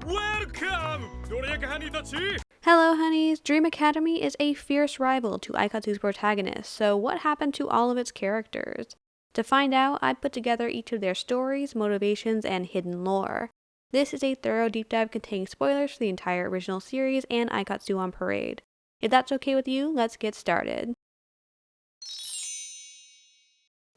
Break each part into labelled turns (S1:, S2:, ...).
S1: Welcome!
S2: Hello honeys! Dream Academy is a fierce rival to Aikatsu's protagonist, so what happened to all of its characters? To find out, I put together each of their stories, motivations, and hidden lore. This is a thorough deep dive containing spoilers for the entire original series and Aikatsu on Parade. If that's okay with you, let's get started.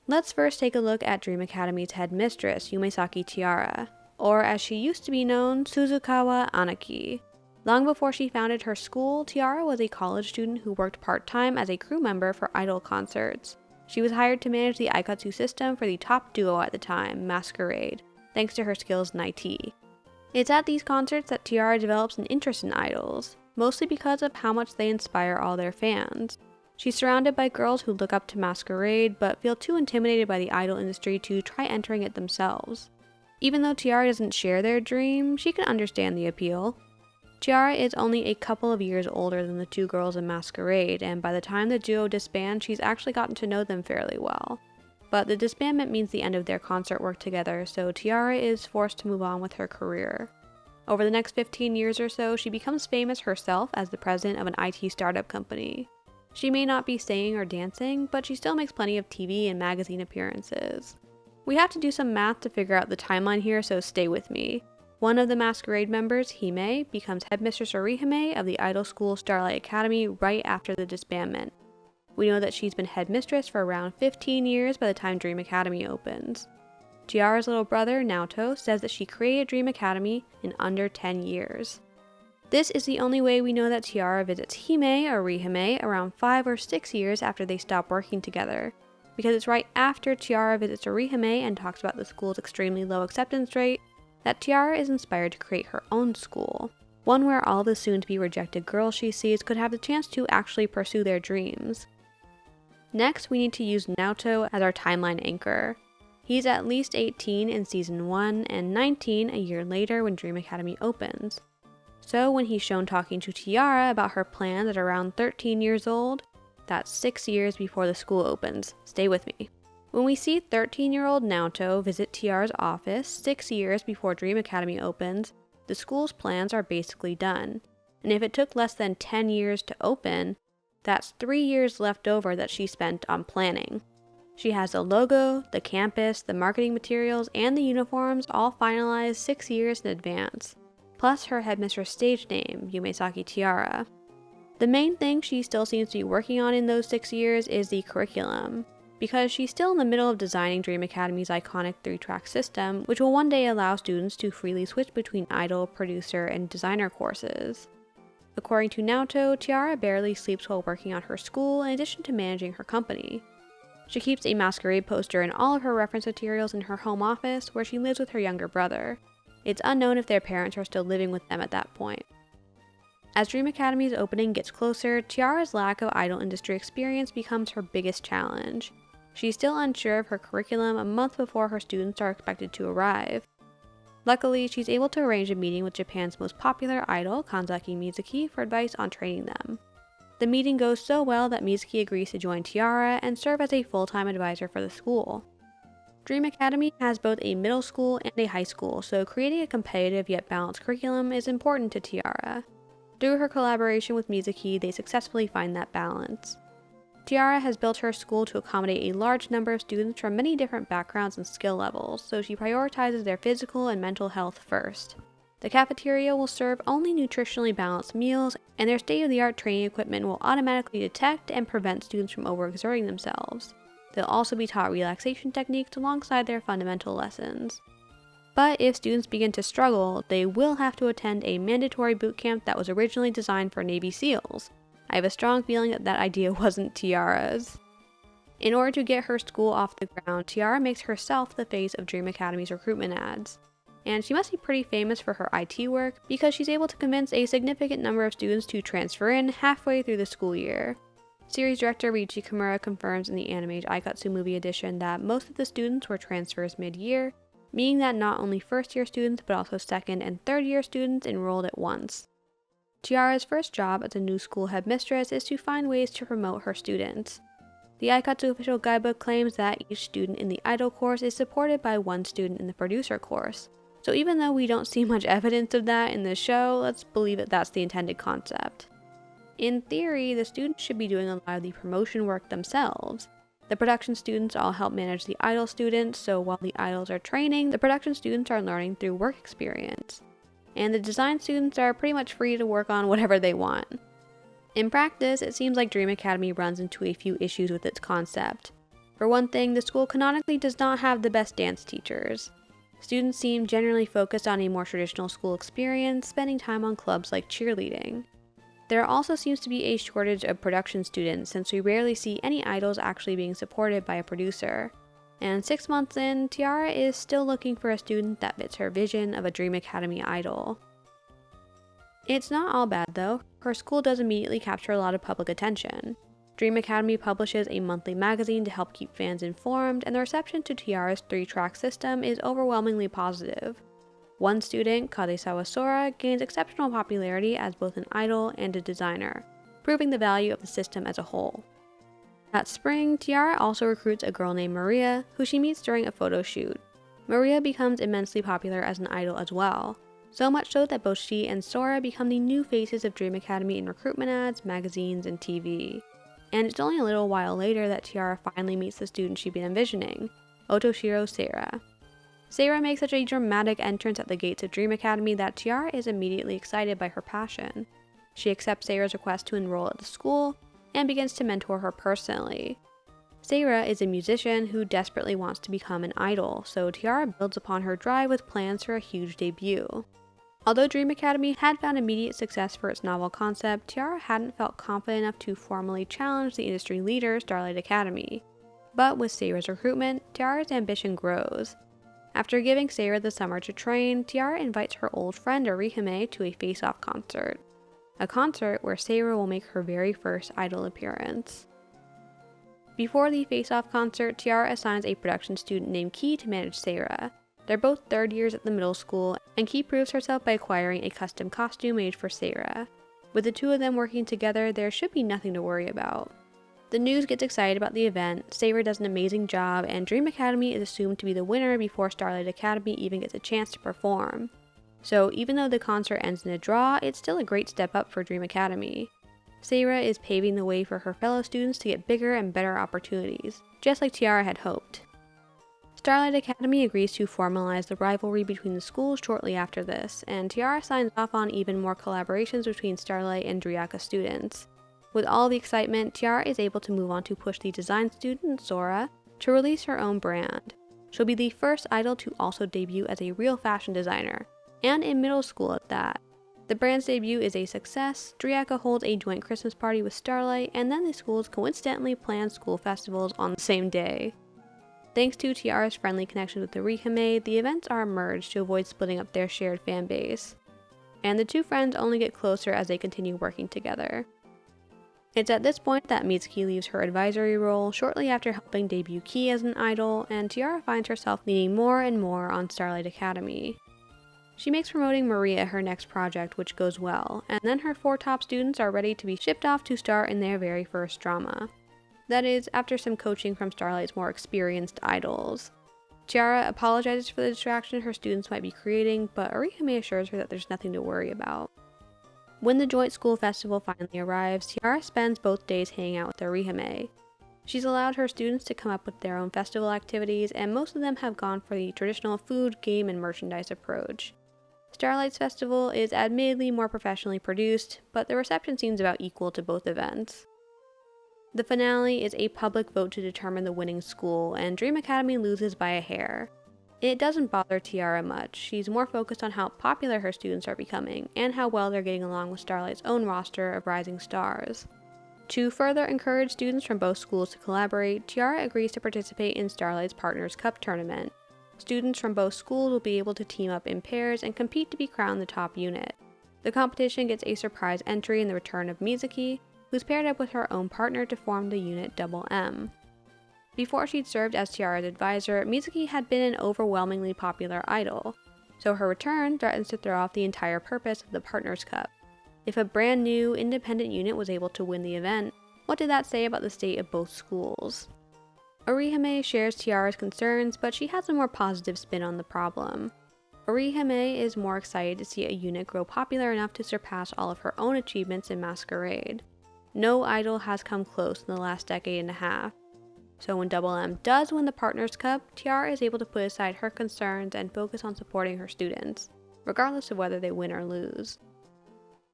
S2: Let's first take a look at Dream Academy's headmistress, Yumesaki Tiara, or as she used to be known, Suzukawa Anaki. Long before she founded her school, Tiara was a college student who worked part-time as a crew member for idol concerts. She was hired to manage the Aikatsu system for the top duo at the time, Masquerade, thanks to her skills in IT. It's at these concerts that Tiara develops an interest in idols, mostly because of how much they inspire all their fans. She's surrounded by girls who look up to Masquerade, but feel too intimidated by the idol industry to try entering it themselves. Even though Tiara doesn't share their dream, she can understand the appeal. Tiara is only a couple of years older than the two girls in Masquerade, and by the time the duo disbands, she's actually gotten to know them fairly well. But the disbandment means the end of their concert work together, so Tiara is forced to move on with her career. Over the next 15 years or so, she becomes famous herself as the president of an IT startup company. She may not be singing or dancing, but she still makes plenty of TV and magazine appearances. We have to do some math to figure out the timeline here, so stay with me. One of the Masquerade members, Hime, becomes headmistress Orihime of the idol school Starlight Academy right after the disbandment. We know that she's been headmistress for around 15 years by the time Dream Academy opens. Tiara's little brother, Naoto, says that she created Dream Academy in under 10 years. This is the only way we know that Tiara visits Hime or Orihime around 5 or 6 years after they stop working together, because it's right after Tiara visits Orihime and talks about the school's extremely low acceptance rate that Tiara is inspired to create her own school, one where all the soon-to-be rejected girls she sees could have the chance to actually pursue their dreams. Next, we need to use Naoto as our timeline anchor. He's at least 18 in Season 1 and 19 a year later when Dream Academy opens. So when he's shown talking to Tiara about her plans at around 13 years old, that's 6 years before the school opens. Stay with me. When we see 13-year-old Naoto visit Tiara's office 6 years before Dream Academy opens, the school's plans are basically done. And if it took less than 10 years to open, that's 3 years left over that she spent on planning. She has the logo, the campus, the marketing materials, and the uniforms all finalized 6 years in advance, plus her headmistress stage name, Yumesaki Tiara. The main thing she still seems to be working on in those 6 years is the curriculum, because she's still in the middle of designing Dream Academy's iconic 3-track system, which will one day allow students to freely switch between idol, producer, and designer courses. According to Naoto, Tiara barely sleeps while working on her school in addition to managing her company. She keeps a Masquerade poster and all of her reference materials in her home office where she lives with her younger brother. It's unknown if their parents are still living with them at that point. As Dream Academy's opening gets closer, Tiara's lack of idol industry experience becomes her biggest challenge. She's still unsure of her curriculum a month before her students are expected to arrive. Luckily, she's able to arrange a meeting with Japan's most popular idol, Kanzaki Mizuki, for advice on training them. The meeting goes so well that Mizuki agrees to join Tiara and serve as a full-time advisor for the school. Dream Academy has both a middle school and a high school, so creating a competitive yet balanced curriculum is important to Tiara. Through her collaboration with Mizuki, they successfully find that balance. Tiara has built her school to accommodate a large number of students from many different backgrounds and skill levels, so she prioritizes their physical and mental health first. The cafeteria will serve only nutritionally balanced meals, and their state-of-the-art training equipment will automatically detect and prevent students from overexerting themselves. They'll also be taught relaxation techniques alongside their fundamental lessons. But if students begin to struggle, they will have to attend a mandatory boot camp that was originally designed for Navy SEALs. I have a strong feeling that that idea wasn't Tiara's. In order to get her school off the ground, Tiara makes herself the face of Dream Academy's recruitment ads. And she must be pretty famous for her IT work because she's able to convince a significant number of students to transfer in halfway through the school year. Series director Ryuichi Kimura confirms in the animated Aikatsu movie edition that most of the students were transfers mid-year, meaning that not only first-year students but also second and third-year students enrolled at once. Tiara's first job as a new school headmistress is to find ways to promote her students. The Aikatsu official guidebook claims that each student in the idol course is supported by one student in the producer course, So even though we don't see much evidence of that in the show, let's believe that that's the intended concept. In theory, the students should be doing a lot of the promotion work themselves. The production students all help manage the idol students, so while the idols are training, the production students are learning through work experience. And the design students are pretty much free to work on whatever they want. In practice, it seems like Dream Academy runs into a few issues with its concept. For one thing, the school canonically does not have the best dance teachers. Students seem generally focused on a more traditional school experience, spending time on clubs like cheerleading. There also seems to be a shortage of production students since we rarely see any idols actually being supported by a producer. And 6 months in, Tiara is still looking for a student that fits her vision of a Dream Academy idol. It's not all bad though. Her school does immediately capture a lot of public attention. Dream Academy publishes a monthly magazine to help keep fans informed, and the reception to Tiara's 3-track system is overwhelmingly positive. One student, Kazesawa Sora, gains exceptional popularity as both an idol and a designer, proving the value of the system as a whole. That spring, Tiara also recruits a girl named Maria, who she meets during a photo shoot. Maria becomes immensely popular as an idol as well, so much so that both she and Sora become the new faces of Dream Academy in recruitment ads, magazines, and TV. And it's only a little while later that Tiara finally meets the student she'd been envisioning, Otoshiro Seira. Seira makes such a dramatic entrance at the gates of Dream Academy that Tiara is immediately excited by her passion. She accepts Seira's request to enroll at the school, and begins to mentor her personally. Seira is a musician who desperately wants to become an idol, so Tiara builds upon her drive with plans for a huge debut. Although Dream Academy had found immediate success for its novel concept, Tiara hadn't felt confident enough to formally challenge the industry leader, Starlight Academy. But with Seira's recruitment, Tiara's ambition grows. After giving Seira the summer to train, Tiara invites her old friend Orihime to a face-off concert. A concert where Seira will make her very first idol appearance. Before the face-off concert, Tiara assigns a production student named Kii to manage Seira. They're both third years at the middle school, and Kii proves herself by acquiring a custom costume made for Seira. With the two of them working together, there should be nothing to worry about. The news gets excited about the event, Seira does an amazing job, and Dream Academy is assumed to be the winner before Starlight Academy even gets a chance to perform. So even though the concert ends in a draw, it's still a great step up for Dream Academy. Seira is paving the way for her fellow students to get bigger and better opportunities, just like Tiara had hoped. Starlight Academy agrees to formalize the rivalry between the schools shortly after this, and Tiara signs off on even more collaborations between Starlight and Driaka students. With all the excitement, Tiara is able to move on to push the design student, Sora, to release her own brand. She'll be the first idol to also debut as a real fashion designer, and in middle school at that. The brand's debut is a success, Driaka holds a joint Christmas party with Starlight, and then the schools coincidentally plan school festivals on the same day. Thanks to Tiara's friendly connection with Orihime, the events are merged to avoid splitting up their shared fan base. And the two friends only get closer as they continue working together. It's at this point that Mitsuki leaves her advisory role shortly after helping debut Kii as an idol, and Tiara finds herself leaning more and more on Starlight Academy. She makes promoting Maria her next project, which goes well, and then her 4 top students are ready to be shipped off to star in their very first drama. That is, after some coaching from Starlight's more experienced idols. Tiara apologizes for the distraction her students might be creating, but Orihime assures her that there's nothing to worry about. When the joint school festival finally arrives, Tiara spends both days hanging out with Orihime. She's allowed her students to come up with their own festival activities, and most of them have gone for the traditional food, game, and merchandise approach. Starlight's festival is admittedly more professionally produced, but the reception seems about equal to both events. The finale is a public vote to determine the winning school, and Dream Academy loses by a hair. It doesn't bother Tiara much. She's more focused on how popular her students are becoming, and how well they're getting along with Starlight's own roster of rising stars. To further encourage students from both schools to collaborate, Tiara agrees to participate in Starlight's Partners Cup tournament. Students from both schools will be able to team up in pairs and compete to be crowned the top unit. The competition gets a surprise entry in the return of Mitsuki, who's paired up with her own partner to form the unit Double M. Before she'd served as Tiara's advisor, Mitsuki had been an overwhelmingly popular idol, so her return threatens to throw off the entire purpose of the Partners Cup. If a brand new, independent unit was able to win the event, what did that say about the state of both schools? Orihime shares Tiara's concerns, but she has a more positive spin on the problem. Orihime is more excited to see a unit grow popular enough to surpass all of her own achievements in Masquerade. No idol has come close in the last decade and a half. So when Double M does win the Partners Cup, Tiara is able to put aside her concerns and focus on supporting her students, regardless of whether they win or lose.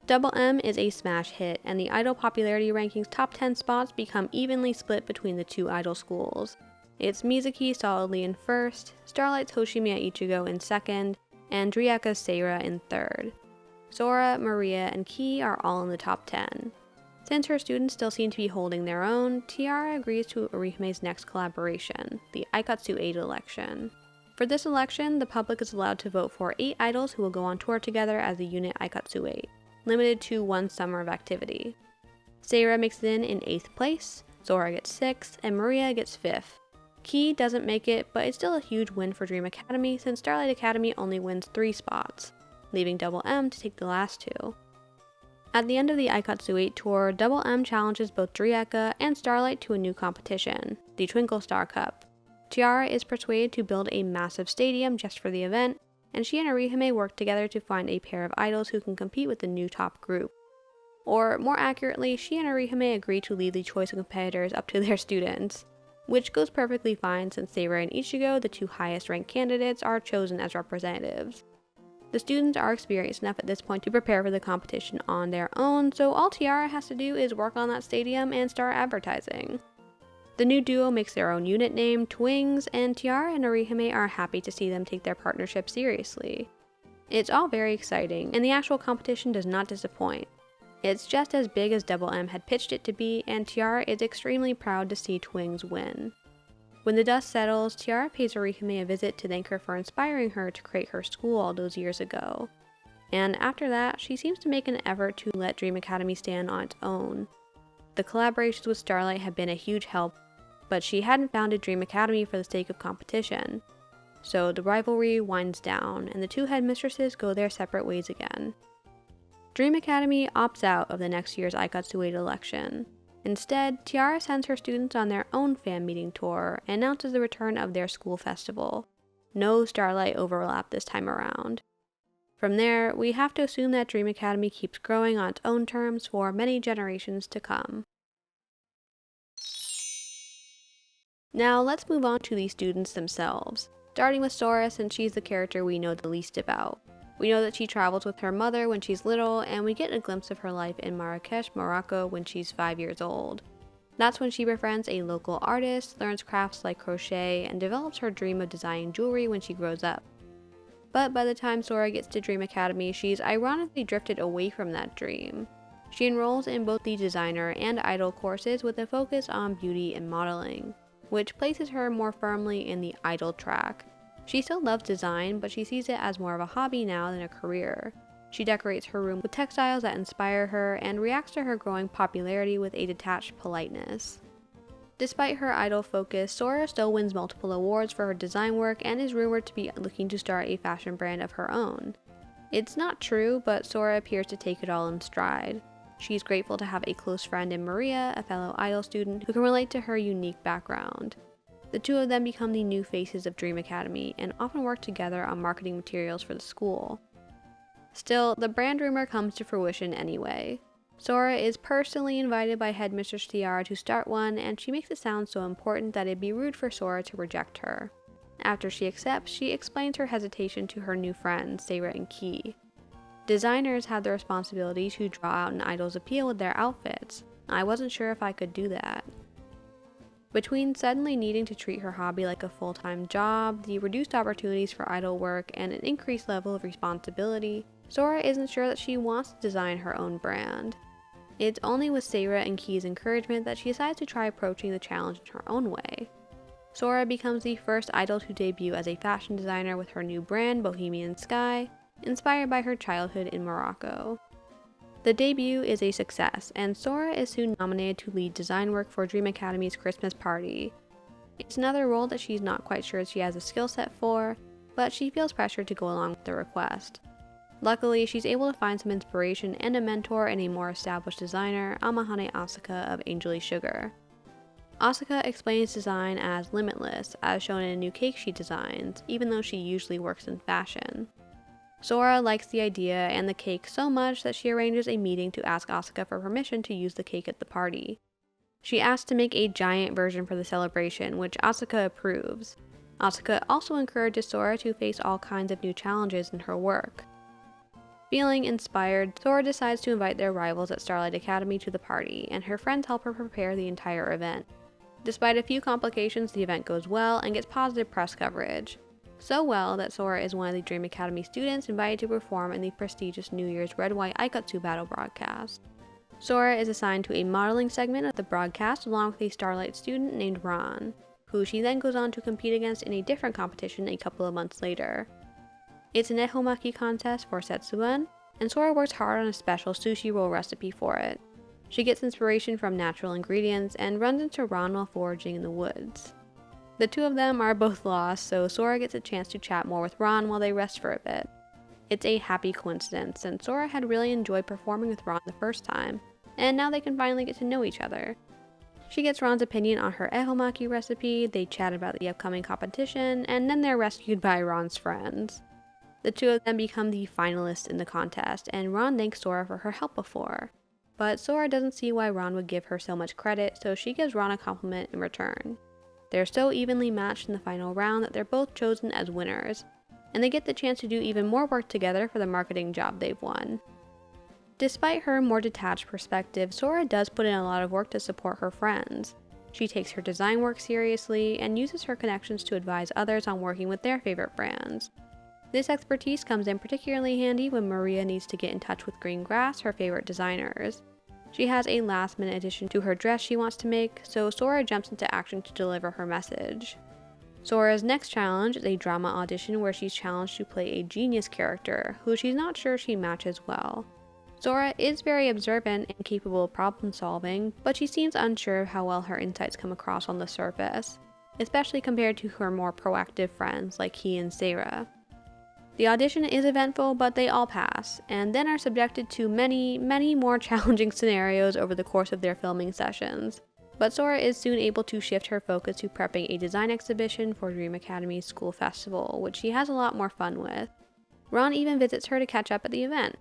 S2: Double M is a smash hit, and the idol popularity rankings top 10 spots become evenly split between the two idol schools. It's Mizaki solidly in first, Starlight's Hoshimiya Ichigo in second, and Driaka's Seira in third. Sora, Maria, and Kii are all in the top 10. Since her students still seem to be holding their own, Tiara agrees to Orihime's next collaboration, the Aikatsu 8 election. For this election, the public is allowed to vote for 8 idols who will go on tour together as the unit Aikatsu 8, limited to 1 summer of activity. Seira makes it in 8th place, Sora gets 6th, and Maria gets 5th. Kii doesn't make it, but it's still a huge win for Dream Academy since Starlight Academy only wins 3 spots, leaving Double M to take the last 2. At the end of the Aikatsu 8 tour, Double M challenges both Driaka and Starlight to a new competition, the Twinkle Star Cup. Tiara is persuaded to build a massive stadium just for the event, and she and Orihime work together to find a pair of idols who can compete with the new top group. Or, more accurately, she and Orihime agree to leave the choice of competitors up to their students, which goes perfectly fine since Seira and Ichigo, the 2 highest ranked candidates, are chosen as representatives. The students are experienced enough at this point to prepare for the competition on their own, so all Tiara has to do is work on that stadium and start advertising. The new duo makes their own unit name, Twings, and Tiara and Orihime are happy to see them take their partnership seriously. It's all very exciting, and the actual competition does not disappoint. It's just as big as Double M had pitched it to be, and Tiara is extremely proud to see Twings win. When the dust settles, Tiara pays Orihime a visit to thank her for inspiring her to create her school all those years ago. And after that, she seems to make an effort to let Dream Academy stand on its own. The collaborations with Starlight have been a huge help, but she hadn't founded Dream Academy for the sake of competition. So the rivalry winds down, and the 2 headmistresses go their separate ways again. Dream Academy opts out of the next year's Aikatsu 8 election. Instead, Tiara sends her students on their own fan meeting tour and announces the return of their school festival. No Starlight overlap this time around. From there, we have to assume that Dream Academy keeps growing on its own terms for many generations to come. Now let's move on to the students themselves, starting with Sora since she's the character we know the least about. We know that she travels with her mother when she's little, and we get a glimpse of her life in Marrakesh, Morocco when she's 5 years old. That's when she befriends a local artist, learns crafts like crochet, and develops her dream of designing jewelry when she grows up. But by the time Sora gets to Dream Academy, she's ironically drifted away from that dream. She enrolls in both the designer and idol courses with a focus on beauty and modeling, which places her more firmly in the idol track. She still loves design, but she sees it as more of a hobby now than a career. She decorates her room with textiles that inspire her and reacts to her growing popularity with a detached politeness. Despite her idol focus, Sora still wins multiple awards for her design work and is rumored to be looking to start a fashion brand of her own. It's not true, but Sora appears to take it all in stride. She's grateful to have a close friend in Maria, a fellow idol student who can relate to her unique background. The 2 of them become the new faces of Dream Academy and often work together on marketing materials for the school. Still, the brand rumor comes to fruition anyway. Sora is personally invited by Headmistress Tiara to start one, and she makes it sound so important that it'd be rude for Sora to reject her. After she accepts, she explains her hesitation to her new friends, Seira and Kii. Designers have the responsibility to draw out an idol's appeal with their outfits. I wasn't sure if I could do that. Between suddenly needing to treat her hobby like a full-time job, the reduced opportunities for idol work, and an increased level of responsibility, Sora isn't sure that she wants to design her own brand. It's only with Seira and Kii's encouragement that she decides to try approaching the challenge in her own way. Sora becomes the first idol to debut as a fashion designer with her new brand, Bohemian Sky, inspired by her childhood in Morocco. The debut is a success, and Sora is soon nominated to lead design work for Dream Academy's Christmas party. It's another role that she's not quite sure she has a skill set for, but she feels pressured to go along with the request. Luckily, she's able to find some inspiration and a mentor in a more established designer, Amahane Asuka of Angel Sugar. Asuka explains design as limitless, as shown in a new cake she designs, even though she usually works in fashion. Sora likes the idea and the cake so much that she arranges a meeting to ask Asuka for permission to use the cake at the party. She asks to make a giant version for the celebration, which Asuka approves. Asuka also encourages Sora to face all kinds of new challenges in her work. Feeling inspired, Sora decides to invite their rivals at Starlight Academy to the party, and her friends help her prepare the entire event. Despite a few complications, the event goes well and gets positive press coverage. So well that Sora is one of the Dream Academy students invited to perform in the prestigious New Year's Red-White Aikatsu battle broadcast. Sora is assigned to a modeling segment of the broadcast along with a Starlight student named Ron, who she then goes on to compete against in a different competition a couple of months later. It's an ehomaki contest for Setsuban, and Sora works hard on a special sushi roll recipe for it. She gets inspiration from natural ingredients and runs into Ron while foraging in the woods. The two of them are both lost, so Sora gets a chance to chat more with Ron while they rest for a bit. It's a happy coincidence, since Sora had really enjoyed performing with Ron the first time, and now they can finally get to know each other. She gets Ron's opinion on her ehomaki recipe, they chat about the upcoming competition, and then they're rescued by Ron's friends. The two of them become the finalists in the contest, and Ron thanks Sora for her help before. But Sora doesn't see why Ron would give her so much credit, so she gives Ron a compliment in return. They're so evenly matched in the final round that they're both chosen as winners, and they get the chance to do even more work together for the marketing job they've won. Despite her more detached perspective, Sora does put in a lot of work to support her friends. She takes her design work seriously and uses her connections to advise others on working with their favorite brands. This expertise comes in particularly handy when Maria needs to get in touch with Green Grass, her favorite designers. She has a last-minute addition to her dress she wants to make, so Sora jumps into action to deliver her message. Sora's next challenge is a drama audition where she's challenged to play a genius character, who she's not sure she matches well. Sora is very observant and capable of problem solving, but she seems unsure of how well her insights come across on the surface, especially compared to her more proactive friends like Kii and Seira. The audition is eventful, but they all pass, and then are subjected to many more challenging scenarios over the course of their filming sessions. But Sora is soon able to shift her focus to prepping a design exhibition for Dream Academy's school festival, which she has a lot more fun with. Ron even visits her to catch up at the event.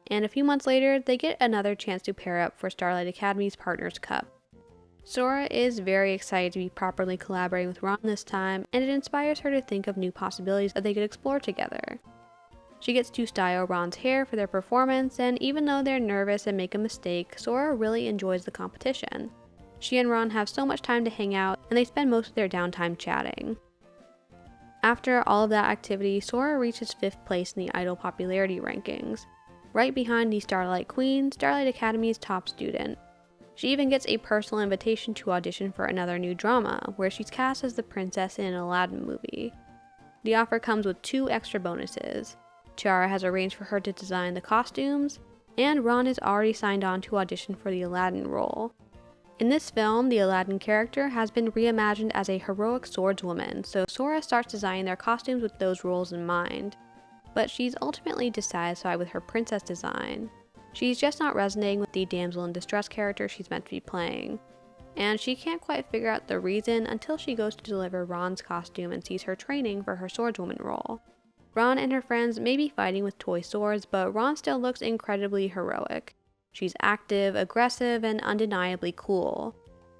S2: And a few months later, they get another chance to pair up for Starlight Academy's Partners Cup. Sora is very excited to be properly collaborating with Ron this time, and it inspires her to think of new possibilities that they could explore together. She gets to style Ron's hair for their performance, and even though they're nervous and make a mistake, Sora really enjoys the competition. She and Ron have so much time to hang out, and they spend most of their downtime chatting. After all of that activity, Sora reaches 5th place in the Idol popularity rankings, right behind the Starlight Queen, Starlight Academy's top student. She even gets a personal invitation to audition for another new drama, where she's cast as the princess in an Aladdin movie. The offer comes with 2 extra bonuses. Tiara has arranged for her to design the costumes, and Ron is already signed on to audition for the Aladdin role. In this film, the Aladdin character has been reimagined as a heroic swordswoman, so Sora starts designing their costumes with those roles in mind. But she's ultimately dissatisfied with her princess design. She's just not resonating with the damsel in distress character she's meant to be playing. And she can't quite figure out the reason until she goes to deliver Ron's costume and sees her training for her swordswoman role. Ron and her friends may be fighting with toy swords, but Ron still looks incredibly heroic. She's active, aggressive, and undeniably cool.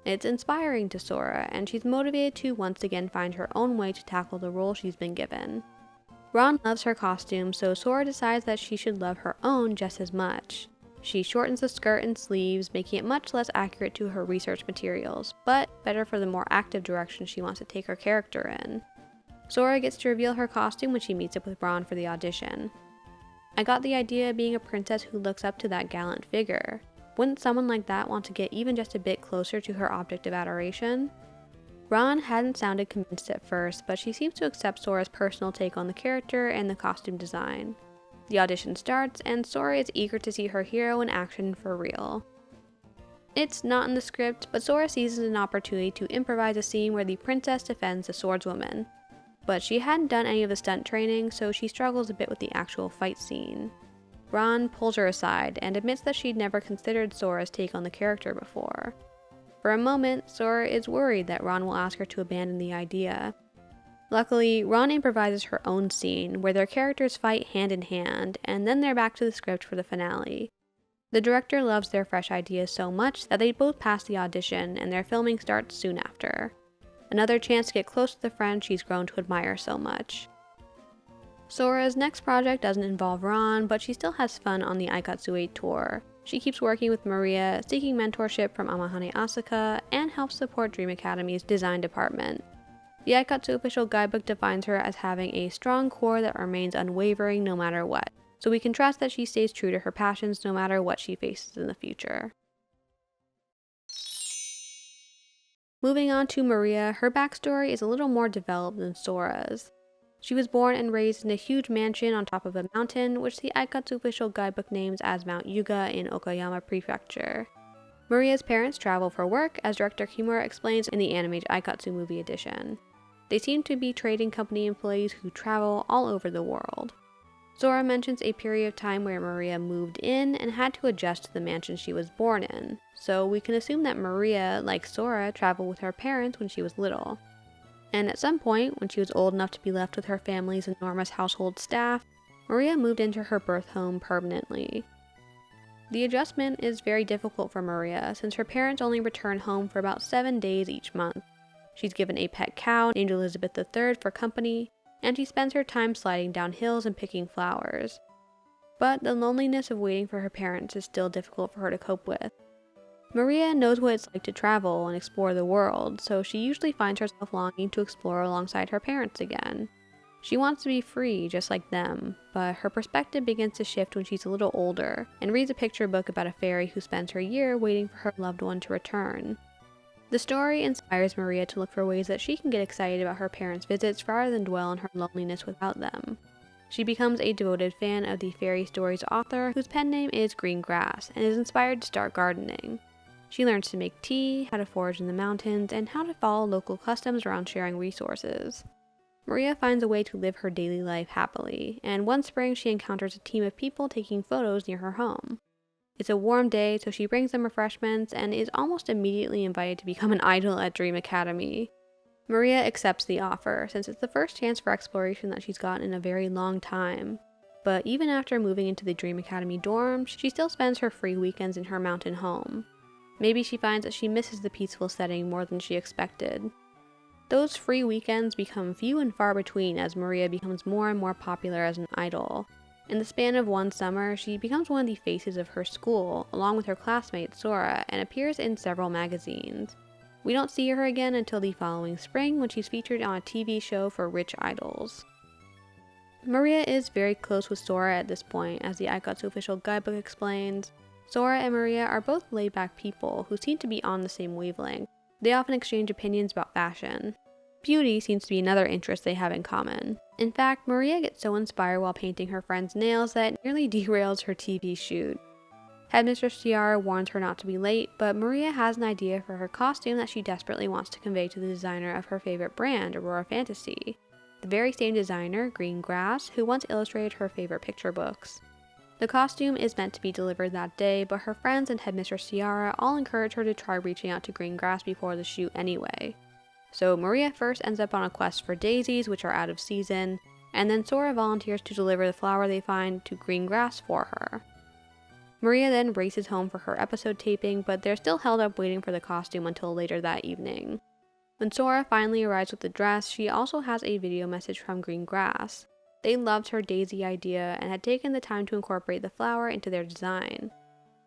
S2: It's inspiring to Sora, and she's motivated to once again find her own way to tackle the role she's been given. Ron loves her costume, so Sora decides that she should love her own just as much. She shortens the skirt and sleeves, making it much less accurate to her research materials, but better for the more active direction she wants to take her character in. Sora gets to reveal her costume when she meets up with Ron for the audition. I got the idea of being a princess who looks up to that gallant figure. Wouldn't someone like that want to get even just a bit closer to her object of adoration? Ron hadn't sounded convinced at first, but she seems to accept Sora's personal take on the character and the costume design. The audition starts, and Sora is eager to see her hero in action for real. It's not in the script, but Sora seizes an opportunity to improvise a scene where the princess defends the swordswoman. But she hadn't done any of the stunt training, so she struggles a bit with the actual fight scene. Ron pulls her aside and admits that she'd never considered Sora's take on the character before. For a moment, Sora is worried that Ron will ask her to abandon the idea. Luckily, Ron improvises her own scene, where their characters fight hand in hand, and then they're back to the script for the finale. The director loves their fresh ideas so much that they both pass the audition, and their filming starts soon after. Another chance to get close to the friend she's grown to admire so much. Sora's next project doesn't involve Ron, but she still has fun on the Aikatsu 8 tour. She keeps working with Maria, seeking mentorship from Amahane Asuka, and helps support Dream Academy's design department. The Aikatsu official guidebook defines her as having a strong core that remains unwavering no matter what, so we can trust that she stays true to her passions no matter what she faces in the future. Moving on to Maria, her backstory is a little more developed than Sora's. She was born and raised in a huge mansion on top of a mountain, which the Aikatsu official guidebook names as Mount Yuga in Okayama Prefecture. Maria's parents travel for work, as director Kimura explains in the animated Aikatsu movie edition. They seem to be trading company employees who travel all over the world. Sora mentions a period of time where Maria moved in and had to adjust to the mansion she was born in, so we can assume that Maria, like Sora, traveled with her parents when she was little. And at some point, when she was old enough to be left with her family's enormous household staff, Maria moved into her birth home permanently. The adjustment is very difficult for Maria, since her parents only return home for about 7 days each month. She's given a pet cow named Elizabeth III for company, and she spends her time sliding down hills and picking flowers. But the loneliness of waiting for her parents is still difficult for her to cope with. Maria knows what it's like to travel and explore the world, so she usually finds herself longing to explore alongside her parents again. She wants to be free, just like them, but her perspective begins to shift when she's a little older, and reads a picture book about a fairy who spends her year waiting for her loved one to return. The story inspires Maria to look for ways that she can get excited about her parents' visits rather than dwell on her loneliness without them. She becomes a devoted fan of the fairy stories author, whose pen name is Green Grass, and is inspired to start gardening. She learns to make tea, how to forage in the mountains, and how to follow local customs around sharing resources. Maria finds a way to live her daily life happily, and one spring she encounters a team of people taking photos near her home. It's a warm day, so she brings them refreshments and is almost immediately invited to become an idol at Dream Academy. Maria accepts the offer, since it's the first chance for exploration that she's gotten in a very long time. But even after moving into the Dream Academy dorm, she still spends her free weekends in her mountain home. Maybe she finds that she misses the peaceful setting more than she expected. Those free weekends become few and far between as Maria becomes more and more popular as an idol. In the span of one summer, she becomes one of the faces of her school, along with her classmate Sora, and appears in several magazines. We don't see her again until the following spring, when she's featured on a TV show for rich idols. Maria is very close with Sora at this point, as the Aikatsu official guidebook explains. Sora and Maria are both laid-back people who seem to be on the same wavelength. They often exchange opinions about fashion. Beauty seems to be another interest they have in common. In fact, Maria gets so inspired while painting her friend's nails that it nearly derails her TV shoot. Headmistress Tiara warns her not to be late, but Maria has an idea for her costume that she desperately wants to convey to the designer of her favorite brand, Aurora Fantasy, the very same designer, Green Grass, who once illustrated her favorite picture books. The costume is meant to be delivered that day, but her friends and Headmistress Tiara all encourage her to try reaching out to Green Grass before the shoot anyway. So Maria first ends up on a quest for daisies, which are out of season, and then Sora volunteers to deliver the flower they find to Green Grass for her. Maria then races home for her episode taping, but they're still held up waiting for the costume until later that evening. When Sora finally arrives with the dress, she also has a video message from Green Grass. They loved her daisy idea and had taken the time to incorporate the flower into their design.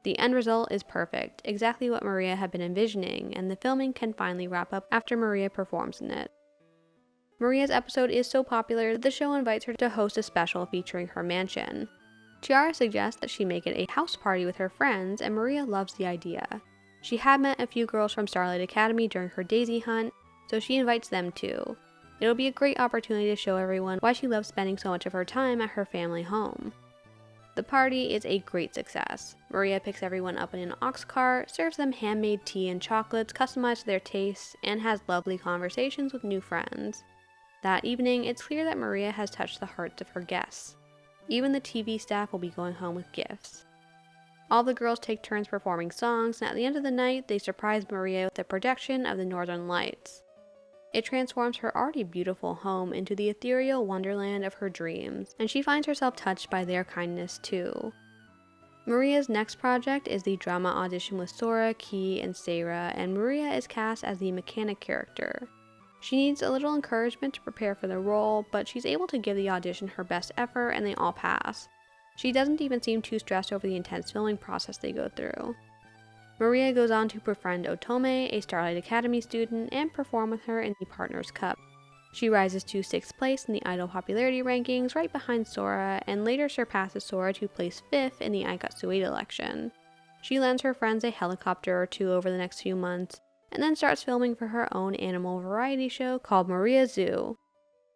S2: The end result is perfect, exactly what Maria had been envisioning, and the filming can finally wrap up after Maria performs in it. Maria's episode is so popular that the show invites her to host a special featuring her mansion. Tiara suggests that she make it a house party with her friends, and Maria loves the idea. She had met a few girls from Starlight Academy during her daisy hunt, so she invites them too. It'll be a great opportunity to show everyone why she loves spending so much of her time at her family home. The party is a great success. Maria picks everyone up in an ox cart, serves them handmade tea and chocolates customized to their tastes, and has lovely conversations with new friends. That evening, it's clear that Maria has touched the hearts of her guests. Even the TV staff will be going home with gifts. All the girls take turns performing songs, and at the end of the night, they surprise Maria with a projection of the Northern Lights. It transforms her already beautiful home into the ethereal wonderland of her dreams, and she finds herself touched by their kindness too. Maria's next project is the drama audition with Sora, Kii, and Seira, and Maria is cast as the mechanic character. She needs a little encouragement to prepare for the role, but she's able to give the audition her best effort and they all pass. She doesn't even seem too stressed over the intense filming process they go through. Maria goes on to befriend Hitomi, a Starlight Academy student, and perform with her in the Partners Cup. She rises to 6th place in the idol popularity rankings, right behind Sora, and later surpasses Sora to place 5th in the Aikatsu election. She lends her friends a helicopter or two over the next few months, and then starts filming for her own animal variety show called Maria Zoo.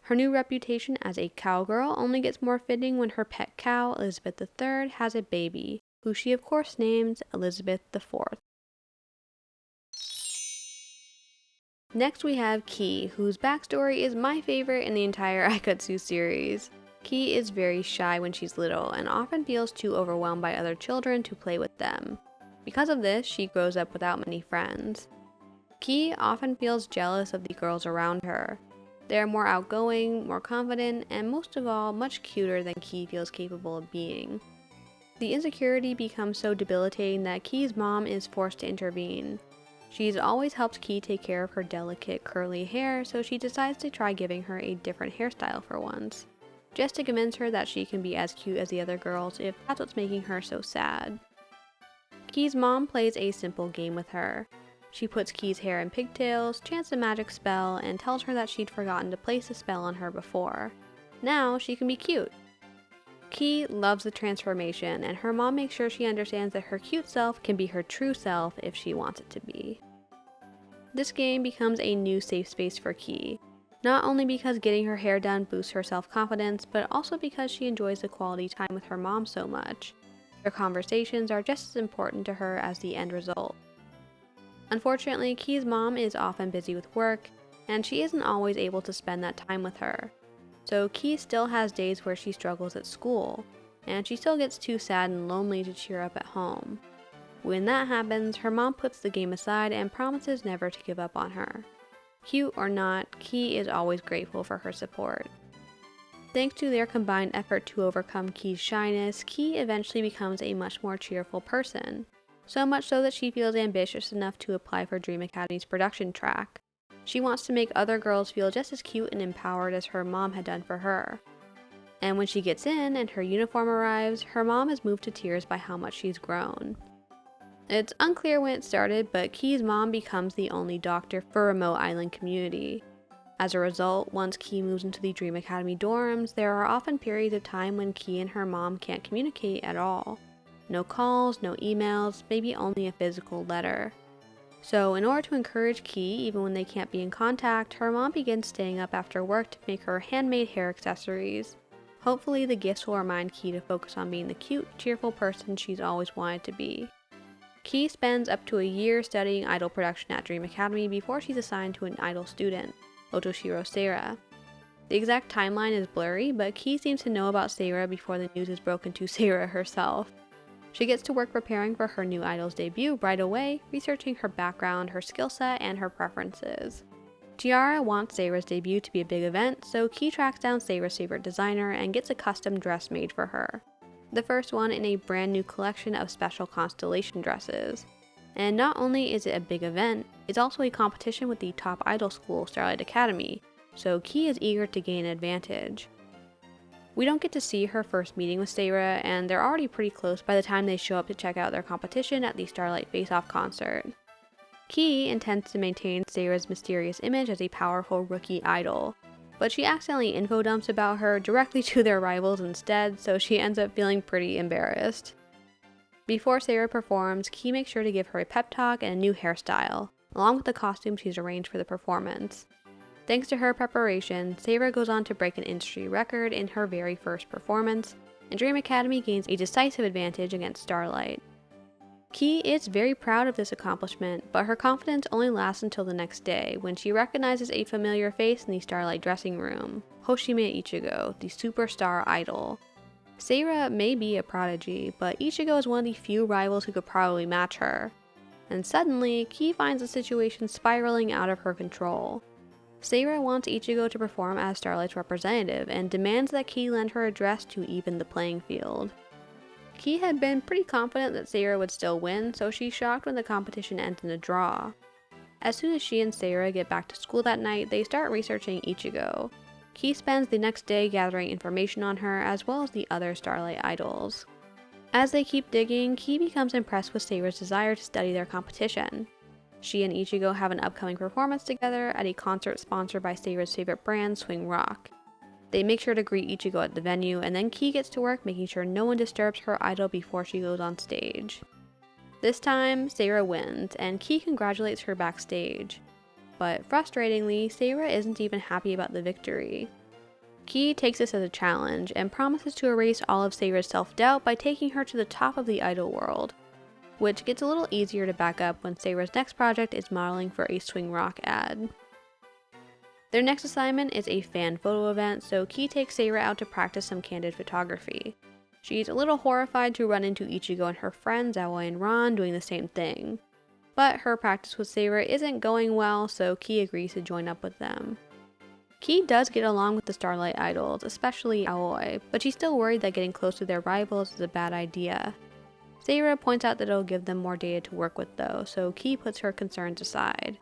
S2: Her new reputation as a cowgirl only gets more fitting when her pet cow, Elizabeth III, has a baby, who she of course names Elizabeth IV. Next we have Kii, whose backstory is my favorite in the entire Aikatsu series. Kii is very shy when she's little and often feels too overwhelmed by other children to play with them. Because of this, she grows up without many friends. Kii often feels jealous of the girls around her. They are more outgoing, more confident, and most of all, much cuter than Kii feels capable of being. The insecurity becomes so debilitating that Kii's mom is forced to intervene. She's always helped Kii take care of her delicate curly hair, so she decides to try giving her a different hairstyle for once, just to convince her that she can be as cute as the other girls if that's what's making her so sad. Kii's mom plays a simple game with her. She puts Kii's hair in pigtails, chants a magic spell, and tells her that she'd forgotten to place a spell on her before. Now she can be cute. Kii loves the transformation, and her mom makes sure she understands that her cute self can be her true self if she wants it to be. This game becomes a new safe space for Kii, not only because getting her hair done boosts her self-confidence, but also because she enjoys the quality time with her mom so much. Their conversations are just as important to her as the end result. Unfortunately, Kii's mom is often busy with work, and she isn't always able to spend that time with her. So Kii still has days where she struggles at school, and she still gets too sad and lonely to cheer up at home. When that happens, her mom puts the game aside and promises never to give up on her. Cute or not, Kii is always grateful for her support. Thanks to their combined effort to overcome Kii's shyness, Kii eventually becomes a much more cheerful person. So much so that she feels ambitious enough to apply for Dream Academy's production track. She wants to make other girls feel just as cute and empowered as her mom had done for her. And when she gets in and her uniform arrives, her mom is moved to tears by how much she's grown. It's unclear when it started, but Kii's mom becomes the only doctor for a remote island community. As a result, once Kii moves into the Dream Academy dorms, there are often periods of time when Kii and her mom can't communicate at all. No calls, no emails, maybe only a physical letter. So in order to encourage Kii, even when they can't be in contact, her mom begins staying up after work to make her handmade hair accessories. Hopefully the gifts will remind Kii to focus on being the cute, cheerful person she's always wanted to be. Kii spends up to a year studying idol production at Dream Academy before she's assigned to an idol student, Otoshiro Seira. The exact timeline is blurry, but Kii seems to know about Seira before the news is broken to Seira herself. She gets to work preparing for her new idol's debut right away, researching her background, her skill set, and her preferences. Tiara wants Seira's debut to be a big event, so Kii tracks down Seira's favorite designer and gets a custom dress made for her. The first one in a brand new collection of special constellation dresses. And not only is it a big event, it's also a competition with the top idol school, Starlight Academy, so Kii is eager to gain an advantage. We don't get to see her first meeting with Seira, and they're already pretty close by the time they show up to check out their competition at the Starlight Face-Off concert. Kii intends to maintain Seira's mysterious image as a powerful rookie idol, but she accidentally info dumps about her directly to their rivals instead, so she ends up feeling pretty embarrassed. Before Seira performs, Kii makes sure to give her a pep talk and a new hairstyle, along with the costume she's arranged for the performance. Thanks to her preparation, Seira goes on to break an industry record in her very first performance, and Dream Academy gains a decisive advantage against Starlight. Kii is very proud of this accomplishment, but her confidence only lasts until the next day, when she recognizes a familiar face in the Starlight dressing room, Hoshime Ichigo, the superstar idol. Seira may be a prodigy, but Ichigo is one of the few rivals who could probably match her. And suddenly, Kii finds the situation spiraling out of her control. Seira wants Ichigo to perform as Starlight's representative and demands that Kii lend her a dress to even the playing field. Kii had been pretty confident that Seira would still win, so she's shocked when the competition ends in a draw. As soon as she and Seira get back to school that night, they start researching Ichigo. Kii spends the next day gathering information on her, as well as the other Starlight idols. As they keep digging, Kii becomes impressed with Seira's desire to study their competition. She and Ichigo have an upcoming performance together at a concert sponsored by Seira's favorite brand, Swing Rock. They make sure to greet Ichigo at the venue, and then Kii gets to work making sure no one disturbs her idol before she goes on stage. This time, Seira wins, and Kii congratulates her backstage. But frustratingly, Seira isn't even happy about the victory. Kii takes this as a challenge, and promises to erase all of Seira's self-doubt by taking her to the top of the idol world, which gets a little easier to back up when Seira's next project is modeling for a Swing Rock ad. Their next assignment is a fan photo event, so Kii takes Seira out to practice some candid photography. She's a little horrified to run into Ichigo and her friends Aoi and Ron doing the same thing. But her practice with Seira isn't going well, so Kii agrees to join up with them. Kii does get along with the Starlight idols, especially Aoi, but she's still worried that getting close to their rivals is a bad idea. Seira points out that it'll give them more data to work with though, so Kii puts her concerns aside.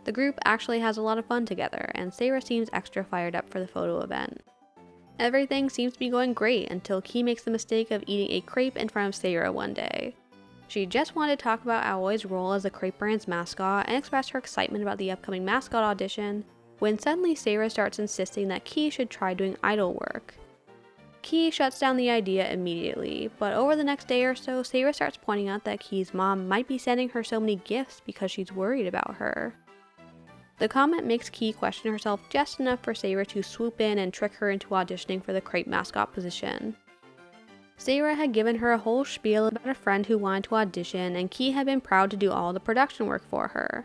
S2: The group actually has a lot of fun together, and Seira seems extra fired up for the photo event. Everything seems to be going great until Kii makes the mistake of eating a crepe in front of Seira one day. She just wanted to talk about Aoi's role as the crepe brand's mascot and express her excitement about the upcoming mascot audition, when suddenly Seira starts insisting that Kii should try doing idol work. Kii shuts down the idea immediately, but over the next day or so, Seira starts pointing out that Kii's mom might be sending her so many gifts because she's worried about her. The comment makes Kii question herself just enough for Seira to swoop in and trick her into auditioning for the crepe mascot position. Seira had given her a whole spiel about a friend who wanted to audition, and Kii had been proud to do all the production work for her.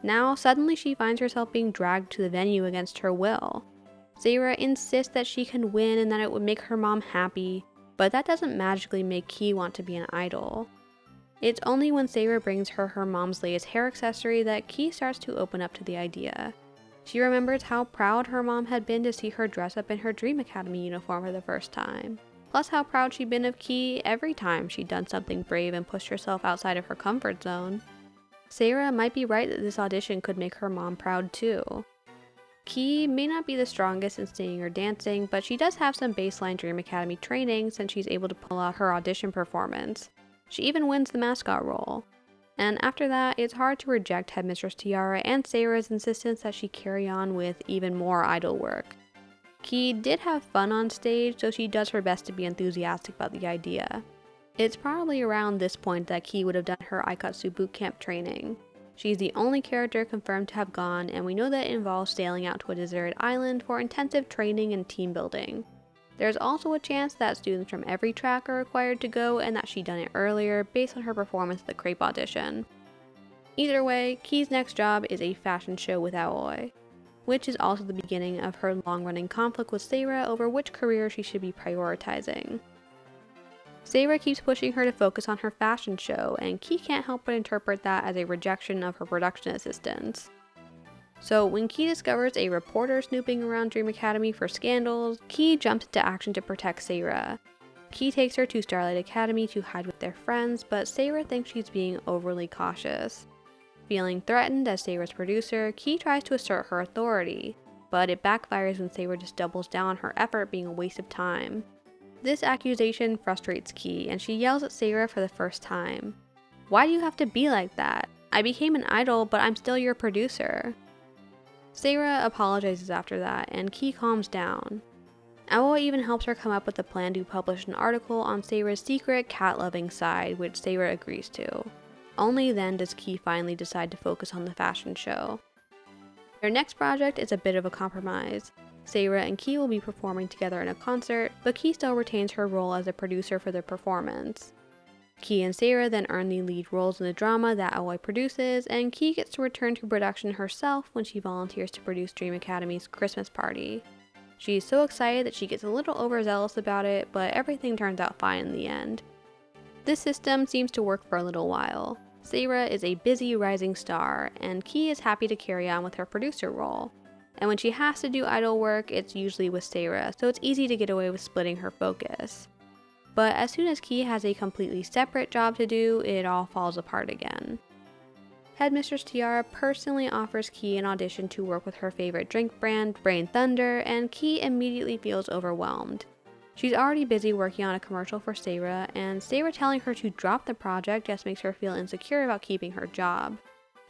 S2: Now, suddenly she finds herself being dragged to the venue against her will. Seira insists that she can win and that it would make her mom happy, but that doesn't magically make Kii want to be an idol. It's only when Seira brings her mom's latest hair accessory that Kii starts to open up to the idea. She remembers how proud her mom had been to see her dress up in her Dream Academy uniform for the first time. Plus how proud she'd been of Kii every time she'd done something brave and pushed herself outside of her comfort zone. Seira might be right that this audition could make her mom proud too. Kii may not be the strongest in singing or dancing, but she does have some baseline Dream Academy training since she's able to pull out her audition performance. She even wins the mascot role. And after that, it's hard to reject Headmistress Tiara and Seira's insistence that she carry on with even more idol work. Kii did have fun on stage, so she does her best to be enthusiastic about the idea. It's probably around this point that Kii would have done her Aikatsu bootcamp training. She's the only character confirmed to have gone, and we know that it involves sailing out to a deserted island for intensive training and team building. There's also a chance that students from every track are required to go and that she'd done it earlier based on her performance at the crepe audition. Either way, Kii's next job is a fashion show with Aoi, which is also the beginning of her long-running conflict with Seira over which career she should be prioritizing. Seira keeps pushing her to focus on her fashion show, and Kii can't help but interpret that as a rejection of her production assistants. So when Kii discovers a reporter snooping around Dream Academy for scandals, Kii jumps into action to protect Seira. Kii takes her to Starlight Academy to hide with their friends, but Seira thinks she's being overly cautious. Feeling threatened as Seira's producer, Kii tries to assert her authority, but it backfires when Seira just doubles down on her effort being a waste of time. This accusation frustrates Kii, and she yells at Seira for the first time. "Why do you have to be like that? I became an idol, but I'm still your producer." Seira apologizes after that, and Kii calms down. Aoi even helps her come up with a plan to publish an article on Seira's secret cat-loving side, which Seira agrees to. Only then does Kii finally decide to focus on the fashion show. Their next project is a bit of a compromise. Seira and Kii will be performing together in a concert, but Kii still retains her role as a producer for the performance. Kii and Seira then earn the lead roles in the drama that Aoi produces, and Kii gets to return to production herself when she volunteers to produce Dream Academy's Christmas party. She's so excited that she gets a little overzealous about it, but everything turns out fine in the end. This system seems to work for a little while. Seira is a busy rising star, and Kii is happy to carry on with her producer role. and when she has to do idol work, it's usually with Seira, so it's easy to get away with splitting her focus. But as soon as Kii has a completely separate job to do, it all falls apart again. Headmistress Tiara personally offers Kii an audition to work with her favorite drink brand, Brain Thunder, and Kii immediately feels overwhelmed. She's already busy working on a commercial for Seira, and Seira telling her to drop the project just makes her feel insecure about keeping her job.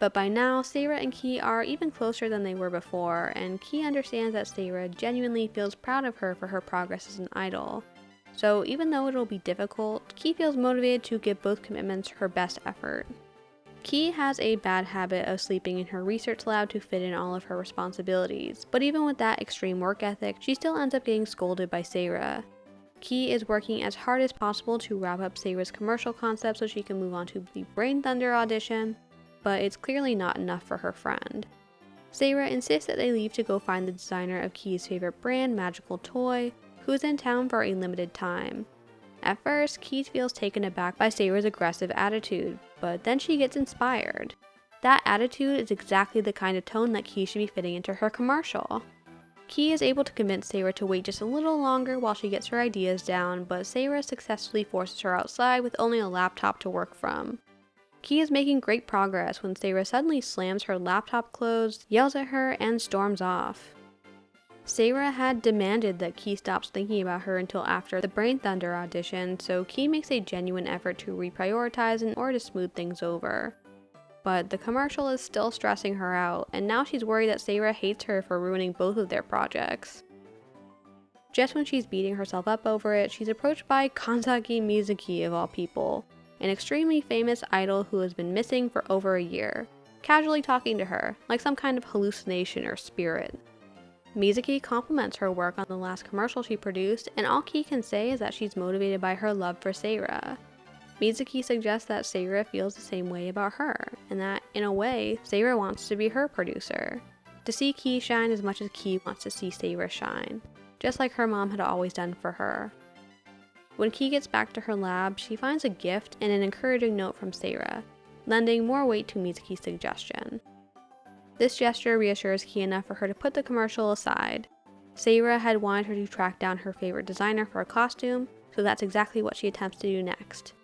S2: But by now, Seira and Kii are even closer than they were before, and Kii understands that Seira genuinely feels proud of her for her progress as an idol. So even though it'll be difficult, Kii feels motivated to give both commitments her best effort. Kii has a bad habit of sleeping in her research lab to fit in all of her responsibilities, but even with that extreme work ethic, she still ends up getting scolded by Seira. Kii is working as hard as possible to wrap up Seira's commercial concept so she can move on to the Brain Thunder audition, but it's clearly not enough for her friend. Seira insists that they leave to go find the designer of Kii's favorite brand, Magical Toy, who is in town for a limited time. At first, Kii feels taken aback by Seira's aggressive attitude, but then she gets inspired. That attitude is exactly the kind of tone that Kii should be fitting into her commercial. Kii is able to convince Seira to wait just a little longer while she gets her ideas down, but Seira successfully forces her outside with only a laptop to work from. Kii is making great progress when Seira suddenly slams her laptop closed, yells at her, and storms off. Seira had demanded that Kii stops thinking about her until after the Brain Thunder audition, so Kii makes a genuine effort to reprioritize in order to smooth things over. But the commercial is still stressing her out, and now she's worried that Seira hates her for ruining both of their projects. Just when she's beating herself up over it, she's approached by Kansaki Mizuki of all people, an extremely famous idol who has been missing for over a year, casually talking to her, like some kind of hallucination or spirit. Mizuki compliments her work on the last commercial she produced, and all Kii can say is that she's motivated by her love for Seira. Mizuki suggests that Seira feels the same way about her, and that, in a way, Seira wants to be her producer. To see Kii shine as much as Kii wants to see Seira shine, just like her mom had always done for her. When Kii gets back to her lab, she finds a gift and an encouraging note from Seira, lending more weight to Mizuki's suggestion. This gesture reassures Kii enough for her to put the commercial aside. Seira had wanted her to track down her favorite designer for a costume, so that's exactly what she attempts to do next.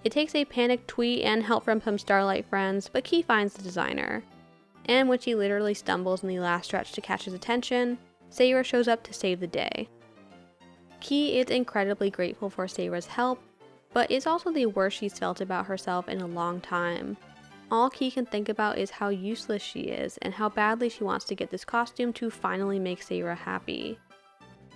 S2: It takes a panicked tweet and help from some Starlight friends, but Kii finds the designer. And when she literally stumbles in the last stretch to catch his attention, Seira shows up to save the day. Kii is incredibly grateful for Seira's help, but it's also the worst she's felt about herself in a long time. All Kii can think about is how useless she is and how badly she wants to get this costume to finally make Seira happy.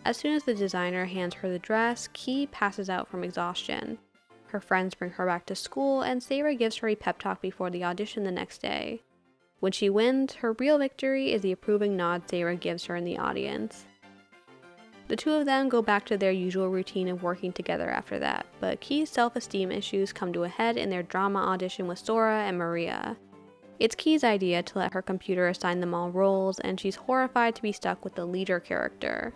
S2: As soon as the designer hands her the dress, Kii passes out from exhaustion. Her friends bring her back to school, and Seira gives her a pep talk before the audition the next day. When she wins, her real victory is the approving nod Seira gives her in the audience. The two of them go back to their usual routine of working together after that, but Kii's self-esteem issues come to a head in their drama audition with Sora and Maria. It's Kii's idea to let her computer assign them all roles, and she's horrified to be stuck with the leader character.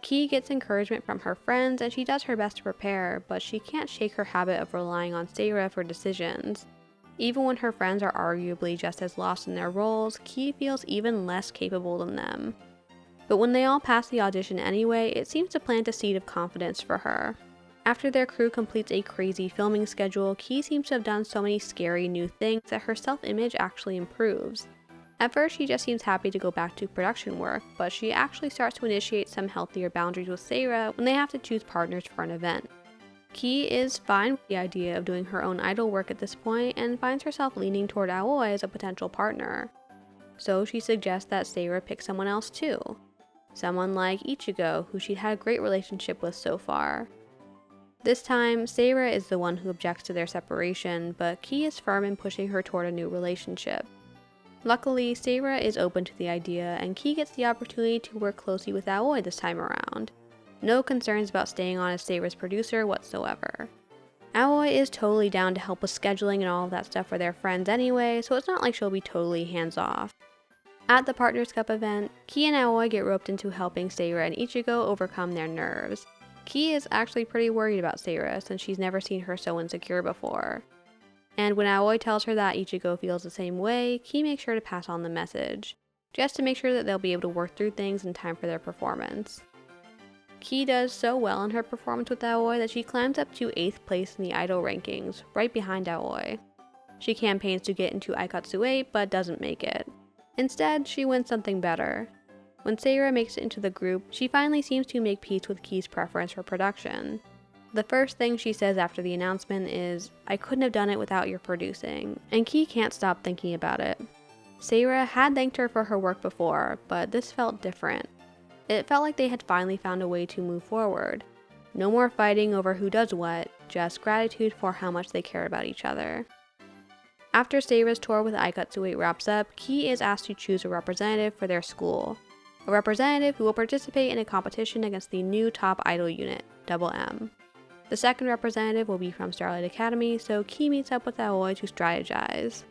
S2: Kii gets encouragement from her friends, and she does her best to prepare, but she can't shake her habit of relying on Seira for decisions. Even when her friends are arguably just as lost in their roles, Kii feels even less capable than them. But when they all pass the audition anyway, it seems to plant a seed of confidence for her. After their crew completes a crazy filming schedule, Kii seems to have done so many scary new things that her self-image actually improves. At first, she just seems happy to go back to production work, but she actually starts to initiate some healthier boundaries with Seira when they have to choose partners for an event. Kii is fine with the idea of doing her own idol work at this point and finds herself leaning toward Aoi as a potential partner. So she suggests that Seira pick someone else too. Someone like Ichigo, who she'd had a great relationship with so far. This time, Seira is the one who objects to their separation, but Kii is firm in pushing her toward a new relationship. Luckily, Seira is open to the idea, and Kii gets the opportunity to work closely with Aoi this time around. No concerns about staying on as Seira's producer whatsoever. Aoi is totally down to help with scheduling and all of that stuff for their friends anyway, so it's not like she'll be totally hands-off. At the Partners Cup event, Kii and Aoi get roped into helping Seira and Ichigo overcome their nerves. Kii is actually pretty worried about Seira since she's never seen her so insecure before. And when Aoi tells her that Ichigo feels the same way, Kii makes sure to pass on the message. just to make sure that they'll be able to work through things in time for their performance. Kii does so well in her performance with Aoi that she climbs up to 8th place in the idol rankings, right behind Aoi. She campaigns to get into Aikatsu 8, but doesn't make it. Instead, she wins something better. When Seira makes it into the group, she finally seems to make peace with Kii's preference for production. The first thing she says after the announcement is, "I couldn't have done it without your producing," and Kii can't stop thinking about it. Seira had thanked her for her work before, but this felt different. It felt like they had finally found a way to move forward. No more fighting over who does what, just gratitude for how much they care about each other. After Seira's tour with Aikatsu 8 wraps up, Kii is asked to choose a representative for their school. A representative who will participate in a competition against the new top idol unit, Double M. The second representative will be from Starlight Academy, so Kii meets up with Aoi to strategize.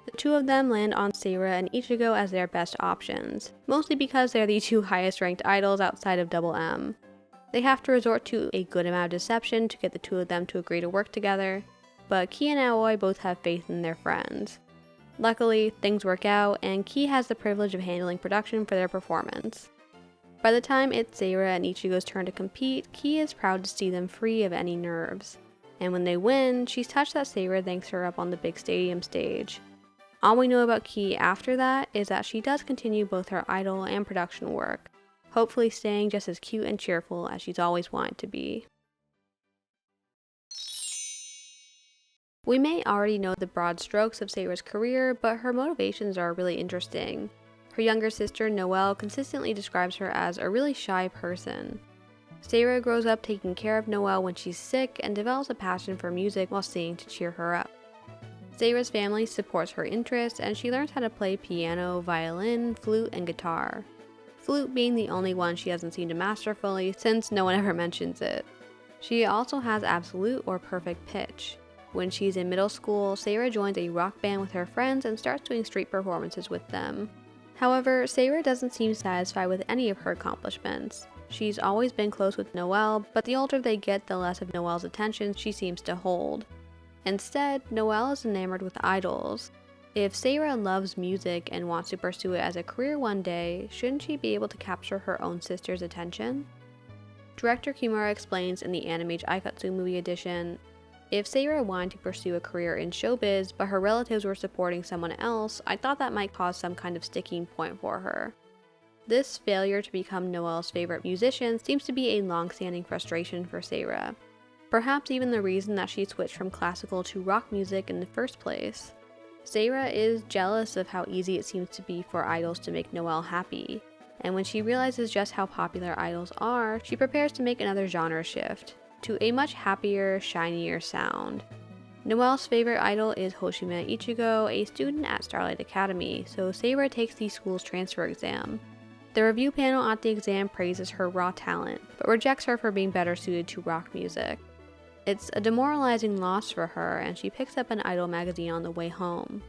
S2: The two of them land on Seira and Ichigo as their best options, mostly because they're the two highest ranked idols outside of Double M. They have to resort to a good amount of deception to get the two of them to agree to work together, but Kii and Aoi both have faith in their friends. Luckily, things work out, and Kii has the privilege of handling production for their performance. By the time it's Seira and Ichigo's turn to compete, Kii is proud to see them free of any nerves. And when they win, she's touched that Seira thanks her up on the big stadium stage. All we know about Kii after that is that she does continue both her idol and production work, hopefully staying just as cute and cheerful as she's always wanted to be. We may already know the broad strokes of Seira's career, but her motivations are really interesting. Her younger sister, Noelle, consistently describes her as a really shy person. Seira grows up taking care of Noelle when she's sick and develops a passion for music while singing to cheer her up. Seira's family supports her interests, and she learns how to play piano, violin, flute, and guitar. Flute being the only one she doesn't seem to master fully, since no one ever mentions it. She also has absolute or perfect pitch. When she's in middle school, Seira joins a rock band with her friends and starts doing street performances with them. However, Seira doesn't seem satisfied with any of her accomplishments. She's always been close with Noelle, but the older they get, the less of Noelle's attention she seems to hold. Instead, Noelle is enamored with idols. If Seira loves music and wants to pursue it as a career one day, shouldn't she be able to capture her own sister's attention? Director Kimura explains in the Animage Aikatsu movie edition, "If Seira wanted to pursue a career in showbiz, but her relatives were supporting someone else, I thought that might cause some kind of sticking point for her." This failure to become Noelle's favorite musician seems to be a long-standing frustration for Seira. Perhaps even the reason that she switched from classical to rock music in the first place. Seira is jealous of how easy it seems to be for idols to make Noelle happy, and when she realizes just how popular idols are, she prepares to make another genre shift, to a much happier, shinier sound. Noelle's favorite idol is Hoshime Ichigo, a student at Starlight Academy, so Seira takes the school's transfer exam. The review panel at the exam praises her raw talent, but rejects her for being better suited to rock music. It's a demoralizing loss for her, and she picks up an idol magazine on the way home.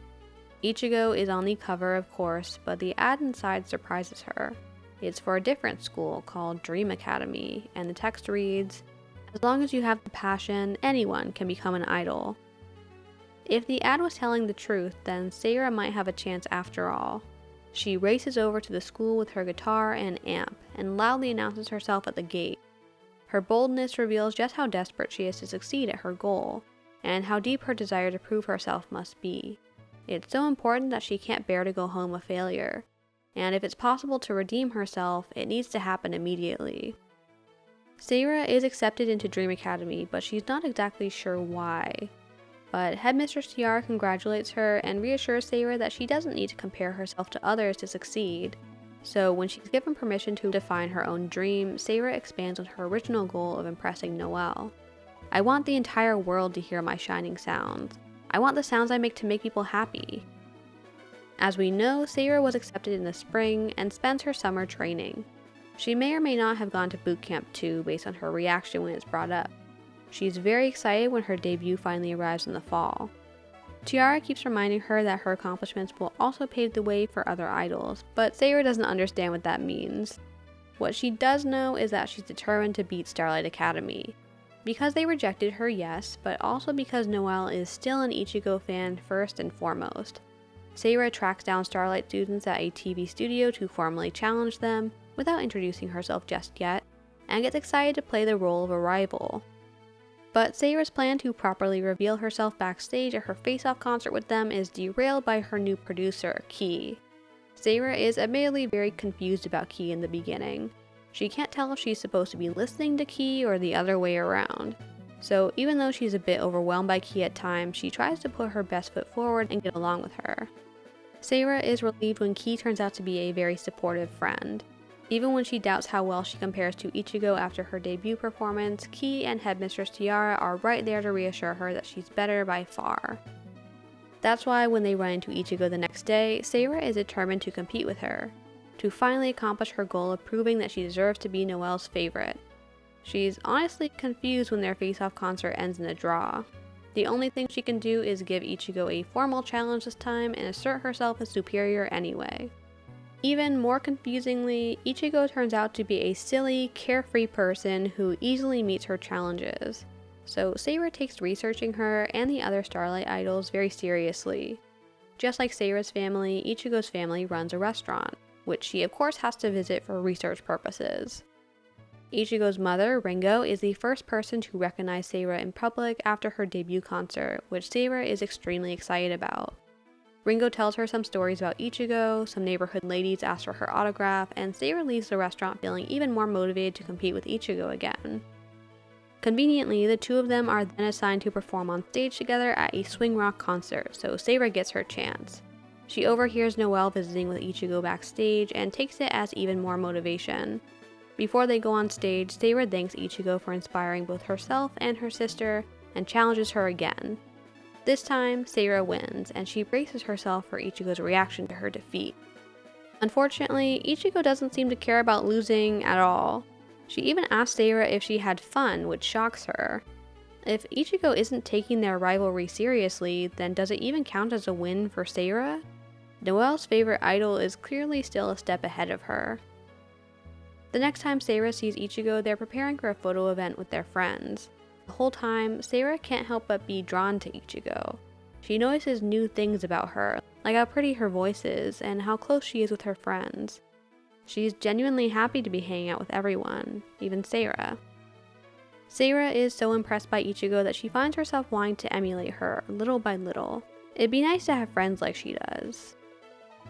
S2: Ichigo is on the cover, of course, but the ad inside surprises her. It's for a different school called Dream Academy, and the text reads, "As long as you have the passion, anyone can become an idol." If the ad was telling the truth, then Seira might have a chance after all. She races over to the school with her guitar and amp, and loudly announces herself at the gate. Her boldness reveals just how desperate she is to succeed at her goal, and how deep her desire to prove herself must be. It's so important that she can't bear to go home a failure, and if it's possible to redeem herself, it needs to happen immediately. Seira is accepted into Dream Academy, but she's not exactly sure why. But Headmistress Tiara congratulates her and reassures Seira that she doesn't need to compare herself to others to succeed. So when she's given permission to define her own dream, Seira expands on her original goal of impressing Noelle. "I want the entire world to hear my shining sounds. I want the sounds I make to make people happy." As we know, Seira was accepted in the spring and spends her summer training. She may or may not have gone to boot camp too, based on her reaction when it's brought up. She's very excited when her debut finally arrives in the fall. Tiara keeps reminding her that her accomplishments will also pave the way for other idols, but Seira doesn't understand what that means. What she does know is that she's determined to beat Starlight Academy. Because they rejected her, yes, but also because Noelle is still an Ichigo fan first and foremost. Seira tracks down Starlight students at a TV studio to formally challenge them, without introducing herself just yet, and gets excited to play the role of a rival. But Seira's plan to properly reveal herself backstage at her face-off concert with them is derailed by her new producer, Kii. Seira is admittedly very confused about Kii in the beginning. She can't tell if she's supposed to be listening to Kii or the other way around. So even though she's a bit overwhelmed by Kii at times, she tries to put her best foot forward and get along with her. Seira is relieved when Kii turns out to be a very supportive friend. Even when she doubts how well she compares to Ichigo after her debut performance, Kii and Headmistress Tiara are right there to reassure her that she's better by far. That's why when they run into Ichigo the next day, Seira is determined to compete with her, to finally accomplish her goal of proving that she deserves to be Noelle's favorite. She's honestly confused when their face-off concert ends in a draw. The only thing she can do is give Ichigo a formal challenge this time and assert herself as superior anyway. Even more confusingly, Ichigo turns out to be a silly, carefree person who easily meets her challenges. So Seira takes researching her and the other Starlight idols very seriously. Just like Seira's family, Ichigo's family runs a restaurant, which she of course has to visit for research purposes. Ichigo's mother, Ringo, is the first person to recognize Seira in public after her debut concert, which Seira is extremely excited about. Ringo tells her some stories about Ichigo, some neighborhood ladies ask for her autograph, and Seira leaves the restaurant feeling even more motivated to compete with Ichigo again. Conveniently, the two of them are then assigned to perform on stage together at a swing rock concert, so Seira gets her chance. She overhears Noelle visiting with Ichigo backstage and takes it as even more motivation. Before they go on stage, Seira thanks Ichigo for inspiring both herself and her sister, and challenges her again. This time, Seira wins, and she braces herself for Ichigo's reaction to her defeat. Unfortunately, Ichigo doesn't seem to care about losing at all. She even asks Seira if she had fun, which shocks her. If Ichigo isn't taking their rivalry seriously, then does it even count as a win for Seira? Noelle's favorite idol is clearly still a step ahead of her. The next time Seira sees Ichigo, they're preparing for a photo event with their friends. The whole time, Seira can't help but be drawn to Ichigo. She notices new things about her, like how pretty her voice is and how close she is with her friends. She's genuinely happy to be hanging out with everyone, even Seira. Seira is so impressed by Ichigo that she finds herself wanting to emulate her, little by little. It'd be nice to have friends like she does.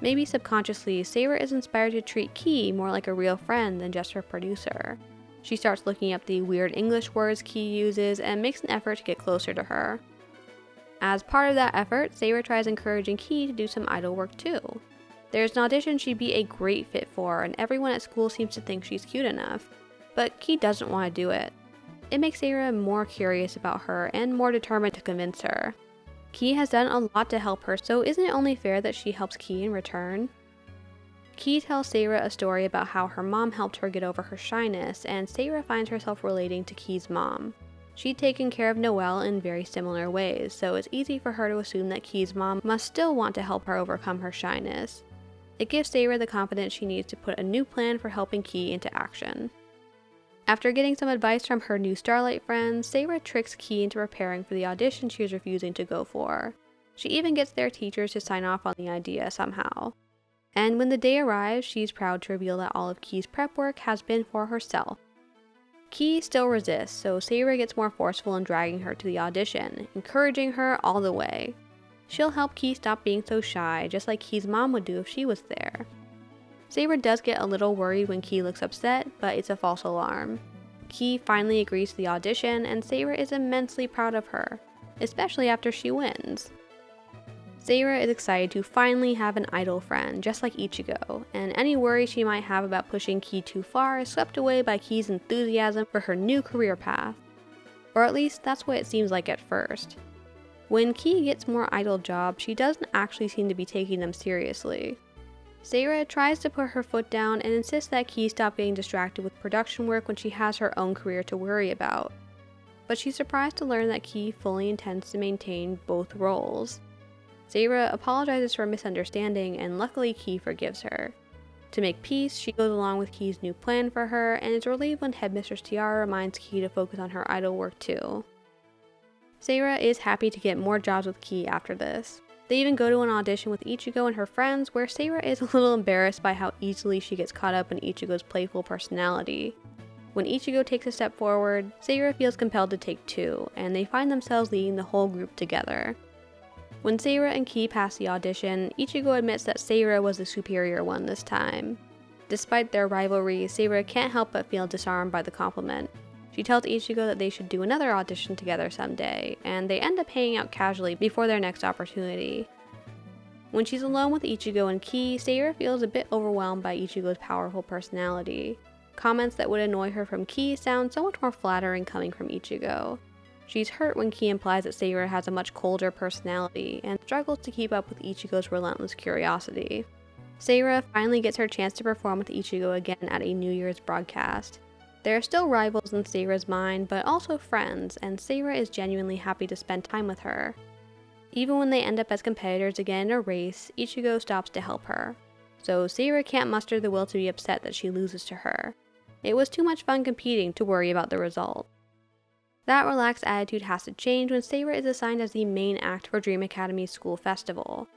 S2: Maybe subconsciously, Seira is inspired to treat Kii more like a real friend than just her producer. She starts looking up the weird English words Kii uses and makes an effort to get closer to her. As part of that effort, Seira tries encouraging Kii to do some idol work too. There's an audition she'd be a great fit for, and everyone at school seems to think she's cute enough, but Kii doesn't want to do it. It makes Seira more curious about her and more determined to convince her. Kii has done a lot to help her, so isn't it only fair that she helps Kii in return? Kii tells Seira a story about how her mom helped her get over her shyness, and Seira finds herself relating to Kii's mom. She'd taken care of Noelle in very similar ways, so it's easy for her to assume that Kii's mom must still want to help her overcome her shyness. It gives Seira the confidence she needs to put a new plan for helping Kii into action. After getting some advice from her new Starlight friends, Seira tricks Kii into preparing for the audition she was refusing to go for. She even gets their teachers to sign off on the idea somehow. And when the day arrives, she's proud to reveal that all of Kii's prep work has been for herself. Kii still resists, so Seira gets more forceful in dragging her to the audition, encouraging her all the way. She'll help Kii stop being so shy, just like Kii's mom would do if she was there. Seira does get a little worried when Kii looks upset, but it's a false alarm. Kii finally agrees to the audition, and Seira is immensely proud of her, especially after she wins. Seira is excited to finally have an idol friend, just like Ichigo, and any worry she might have about pushing Kii too far is swept away by Kii's enthusiasm for her new career path. Or at least, that's what it seems like at first. When Kii gets more idol jobs, she doesn't actually seem to be taking them seriously. Seira tries to put her foot down and insists that Kii stop getting distracted with production work when she has her own career to worry about. But she's surprised to learn that Kii fully intends to maintain both roles. Seira apologizes for a misunderstanding, and luckily Kii forgives her. To make peace, she goes along with Kii's new plan for her, and is relieved when Headmistress Tiara reminds Kii to focus on her idol work too. Seira is happy to get more jobs with Kii after this. They even go to an audition with Ichigo and her friends, where Seira is a little embarrassed by how easily she gets caught up in Ichigo's playful personality. When Ichigo takes a step forward, Seira feels compelled to take two, and they find themselves leading the whole group together. When Seira and Kii pass the audition, Ichigo admits that Seira was the superior one this time. Despite their rivalry, Seira can't help but feel disarmed by the compliment. She tells Ichigo that they should do another audition together someday, and they end up hanging out casually before their next opportunity. When she's alone with Ichigo and Kii, Seira feels a bit overwhelmed by Ichigo's powerful personality. Comments that would annoy her from Kii sound so much more flattering coming from Ichigo. She's hurt when Kii implies that Seira has a much colder personality and struggles to keep up with Ichigo's relentless curiosity. Seira finally gets her chance to perform with Ichigo again at a New Year's broadcast. They are still rivals in Seira's mind, but also friends, and Seira is genuinely happy to spend time with her. Even when they end up as competitors again in a race, Ichigo stops to help her. So Seira can't muster the will to be upset that she loses to her. It was too much fun competing to worry about the result. That relaxed attitude has to change when Seira is assigned as the main act for Dream Academy's school festival.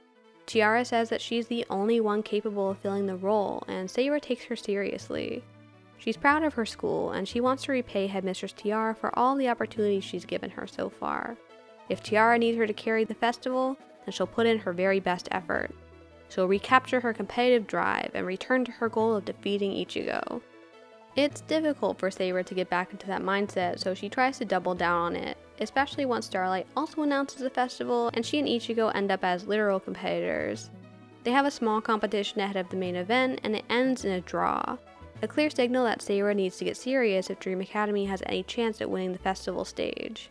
S2: Tiara says that she's the only one capable of filling the role, and Seira takes her seriously. She's proud of her school, and she wants to repay Headmistress Tiara for all the opportunities she's given her so far. If Tiara needs her to carry the festival, then she'll put in her very best effort. She'll recapture her competitive drive and return to her goal of defeating Ichigo. It's difficult for Seira to get back into that mindset, so she tries to double down on it, especially once Starlight also announces the festival and she and Ichigo end up as literal competitors. They have a small competition ahead of the main event, and it ends in a draw. A clear signal that Seira needs to get serious if Dream Academy has any chance at winning the festival stage.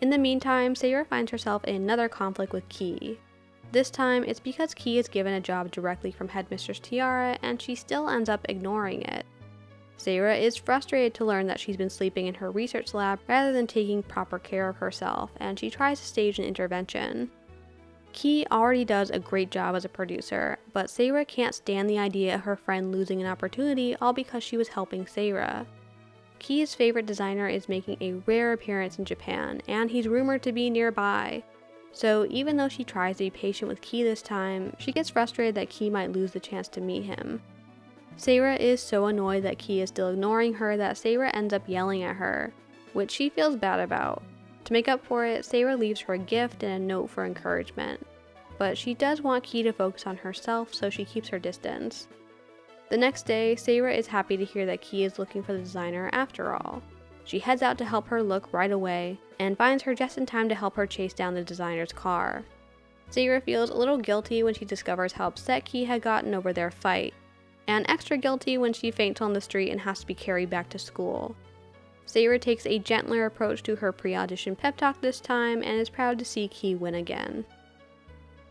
S2: In the meantime, Seira finds herself in another conflict with Kii. This time, it's because Kii is given a job directly from Headmistress Tiara, and she still ends up ignoring it. Seira is frustrated to learn that she's been sleeping in her research lab rather than taking proper care of herself, and she tries to stage an intervention. Kii already does a great job as a producer, but Seira can't stand the idea of her friend losing an opportunity all because she was helping Seira. Kii's favorite designer is making a rare appearance in Japan, and he's rumored to be nearby. So even though she tries to be patient with Kii this time, she gets frustrated that Kii might lose the chance to meet him. Seira is so annoyed that Kii is still ignoring her that Seira ends up yelling at her, which she feels bad about. To make up for it, Seira leaves her a gift and a note for encouragement. But she does want Kii to focus on herself, so she keeps her distance. The next day, Seira is happy to hear that Kii is looking for the designer after all. She heads out to help her look right away, and finds her just in time to help her chase down the designer's car. Seira feels a little guilty when she discovers how upset Kii had gotten over their fight, and extra guilty when she faints on the street and has to be carried back to school. Seira takes a gentler approach to her pre-audition pep talk this time, and is proud to see Kii win again.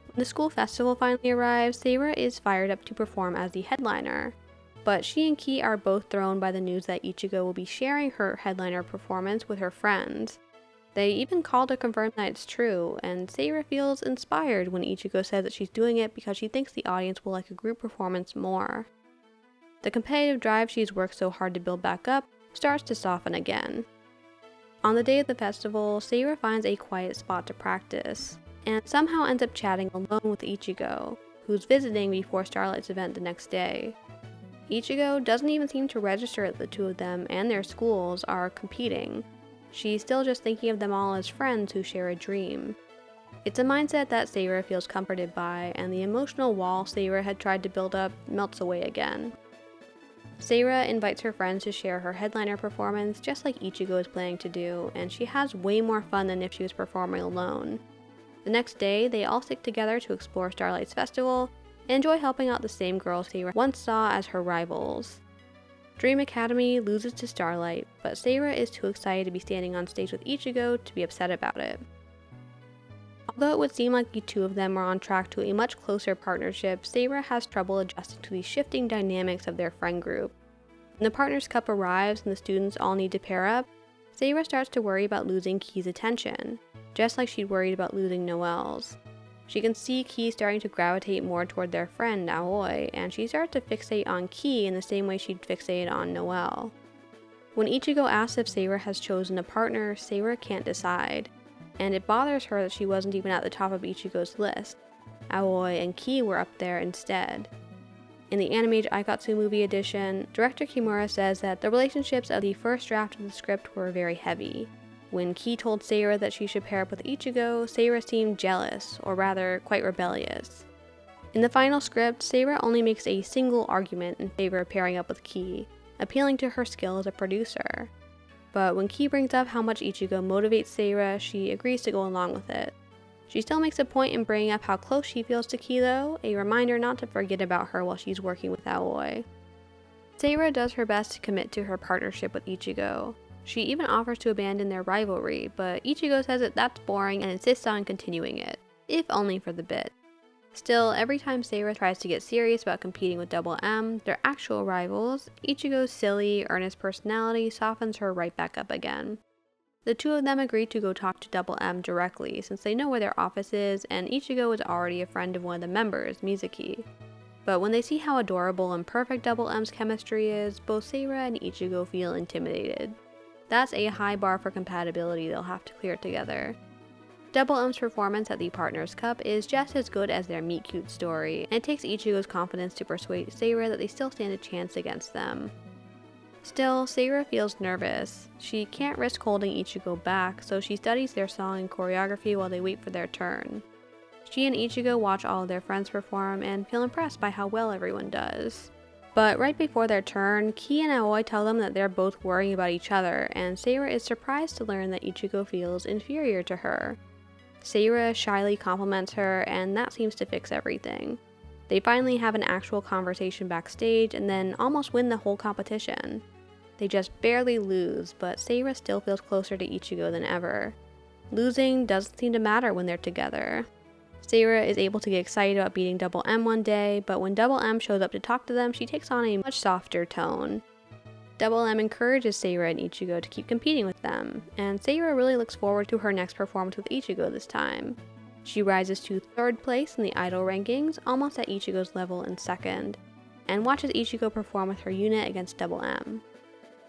S2: When the school festival finally arrives, Seira is fired up to perform as the headliner, but she and Kii are both thrown by the news that Ichigo will be sharing her headliner performance with her friends. They even call to confirm that it's true, and Seira feels inspired when Ichigo says that she's doing it because she thinks the audience will like a group performance more. The competitive drive she's worked so hard to build back up starts to soften again. On the day of the festival, Seira finds a quiet spot to practice, and somehow ends up chatting alone with Ichigo, who's visiting before Starlight's event the next day. Ichigo doesn't even seem to register that the two of them and their schools are competing. She's still just thinking of them all as friends who share a dream. It's a mindset that Seira feels comforted by, and the emotional wall Seira had tried to build up melts away again. Seira invites her friends to share her headliner performance just like Ichigo is planning to do, and she has way more fun than if she was performing alone. The next day, they all stick together to explore Starlight's festival and enjoy helping out the same girls Seira once saw as her rivals. Dream Academy loses to Starlight, but Seira is too excited to be standing on stage with Ichigo to be upset about it. Although it would seem like the two of them are on track to a much closer partnership, Seira has trouble adjusting to the shifting dynamics of their friend group. When the Partners' Cup arrives and the students all need to pair up, Seira starts to worry about losing Kii's attention, just like she'd worried about losing Noelle's. She can see Kii starting to gravitate more toward their friend Aoi, and she starts to fixate on Kii in the same way she'd fixated on Noelle. When Ichigo asks if Seira has chosen a partner, Seira can't decide. and it bothers her that she wasn't even at the top of Ichigo's list. Aoi and Kii were up there instead. In the animated Aikatsu movie edition, director Kimura says that the relationships of the first draft of the script were very heavy. When Kii told Seira that she should pair up with Ichigo, Seira seemed jealous, or rather, quite rebellious. In the final script, Seira only makes a single argument in favor of pairing up with Kii, appealing to her skill as a producer. But when Kii brings up how much Ichigo motivates Seira, she agrees to go along with it. She still makes a point in bringing up how close she feels to Kii though, a reminder not to forget about her while she's working with Aoi. Seira does her best to commit to her partnership with Ichigo. She even offers to abandon their rivalry, but Ichigo says that that's boring and insists on continuing it, if only for the bit. Still, every time Seira tries to get serious about competing with Double M, their actual rivals, Ichigo's silly, earnest personality softens her right back up again. The two of them agree to go talk to Double M directly since they know where their office is, and Ichigo is already a friend of one of the members, Mizaki. But when they see how adorable and perfect Double M's chemistry is, both Seira and Ichigo feel intimidated. That's a high bar for compatibility they'll have to clear together. Double M's performance at the Partners' Cup is just as good as their meet-cute story, and it takes Ichigo's confidence to persuade Seira that they still stand a chance against them. Still, Seira feels nervous. She can't risk holding Ichigo back, so she studies their song and choreography while they wait for their turn. She and Ichigo watch all of their friends perform and feel impressed by how well everyone does. But right before their turn, Kii and Aoi tell them that they're both worrying about each other, and Seira is surprised to learn that Ichigo feels inferior to her. Seira shyly compliments her, and that seems to fix everything. They finally have an actual conversation backstage and then almost win the whole competition. They just barely lose, but Seira still feels closer to Ichigo than ever. Losing doesn't seem to matter when they're together. Seira is able to get excited about beating Double M one day, but when Double M shows up to talk to them, she takes on a much softer tone. Double M encourages Seira and Ichigo to keep competing with them, and Seira really looks forward to her next performance with Ichigo this time. She rises to 3rd place in the idol rankings, almost at Ichigo's level in 2nd, and watches Ichigo perform with her unit against Double M.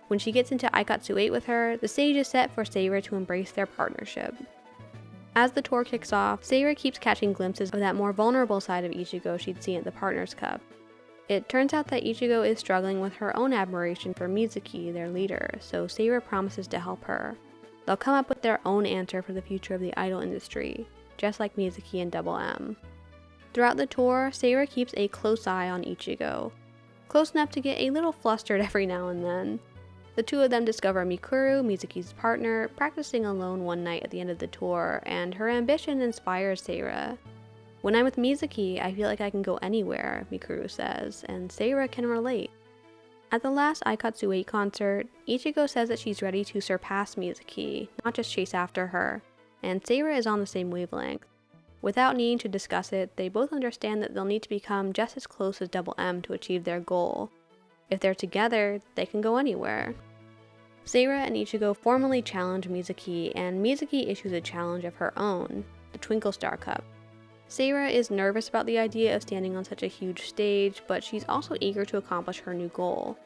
S2: When she gets into Aikatsu 8 with her, the stage is set for Seira to embrace their partnership. As the tour kicks off, Seira keeps catching glimpses of that more vulnerable side of Ichigo she'd seen at the Partners' Cup. It turns out that Ichigo is struggling with her own admiration for Mizaki, their leader, so Seira promises to help her. They'll come up with their own answer for the future of the idol industry, just like Mizaki and Double M. Throughout the tour, Seira keeps a close eye on Ichigo, close enough to get a little flustered every now and then. The two of them discover Mikuru, Mizuki's partner, practicing alone one night at the end of the tour, and her ambition inspires Seira. "When I'm with Mizuki, I feel like I can go anywhere," Mikuru says, and Seira can relate. At the last Aikatsu 8 concert, Ichigo says that she's ready to surpass Mizuki, not just chase after her, and Seira is on the same wavelength. Without needing to discuss it, they both understand that they'll need to become just as close as Double M to achieve their goal. If they're together, they can go anywhere. Seira and Ichigo formally challenge Mizuki, and Mizuki issues a challenge of her own, the Twinkle Star Cup. Seira is nervous about the idea of standing on such a huge stage, but she's also eager to accomplish her new goal.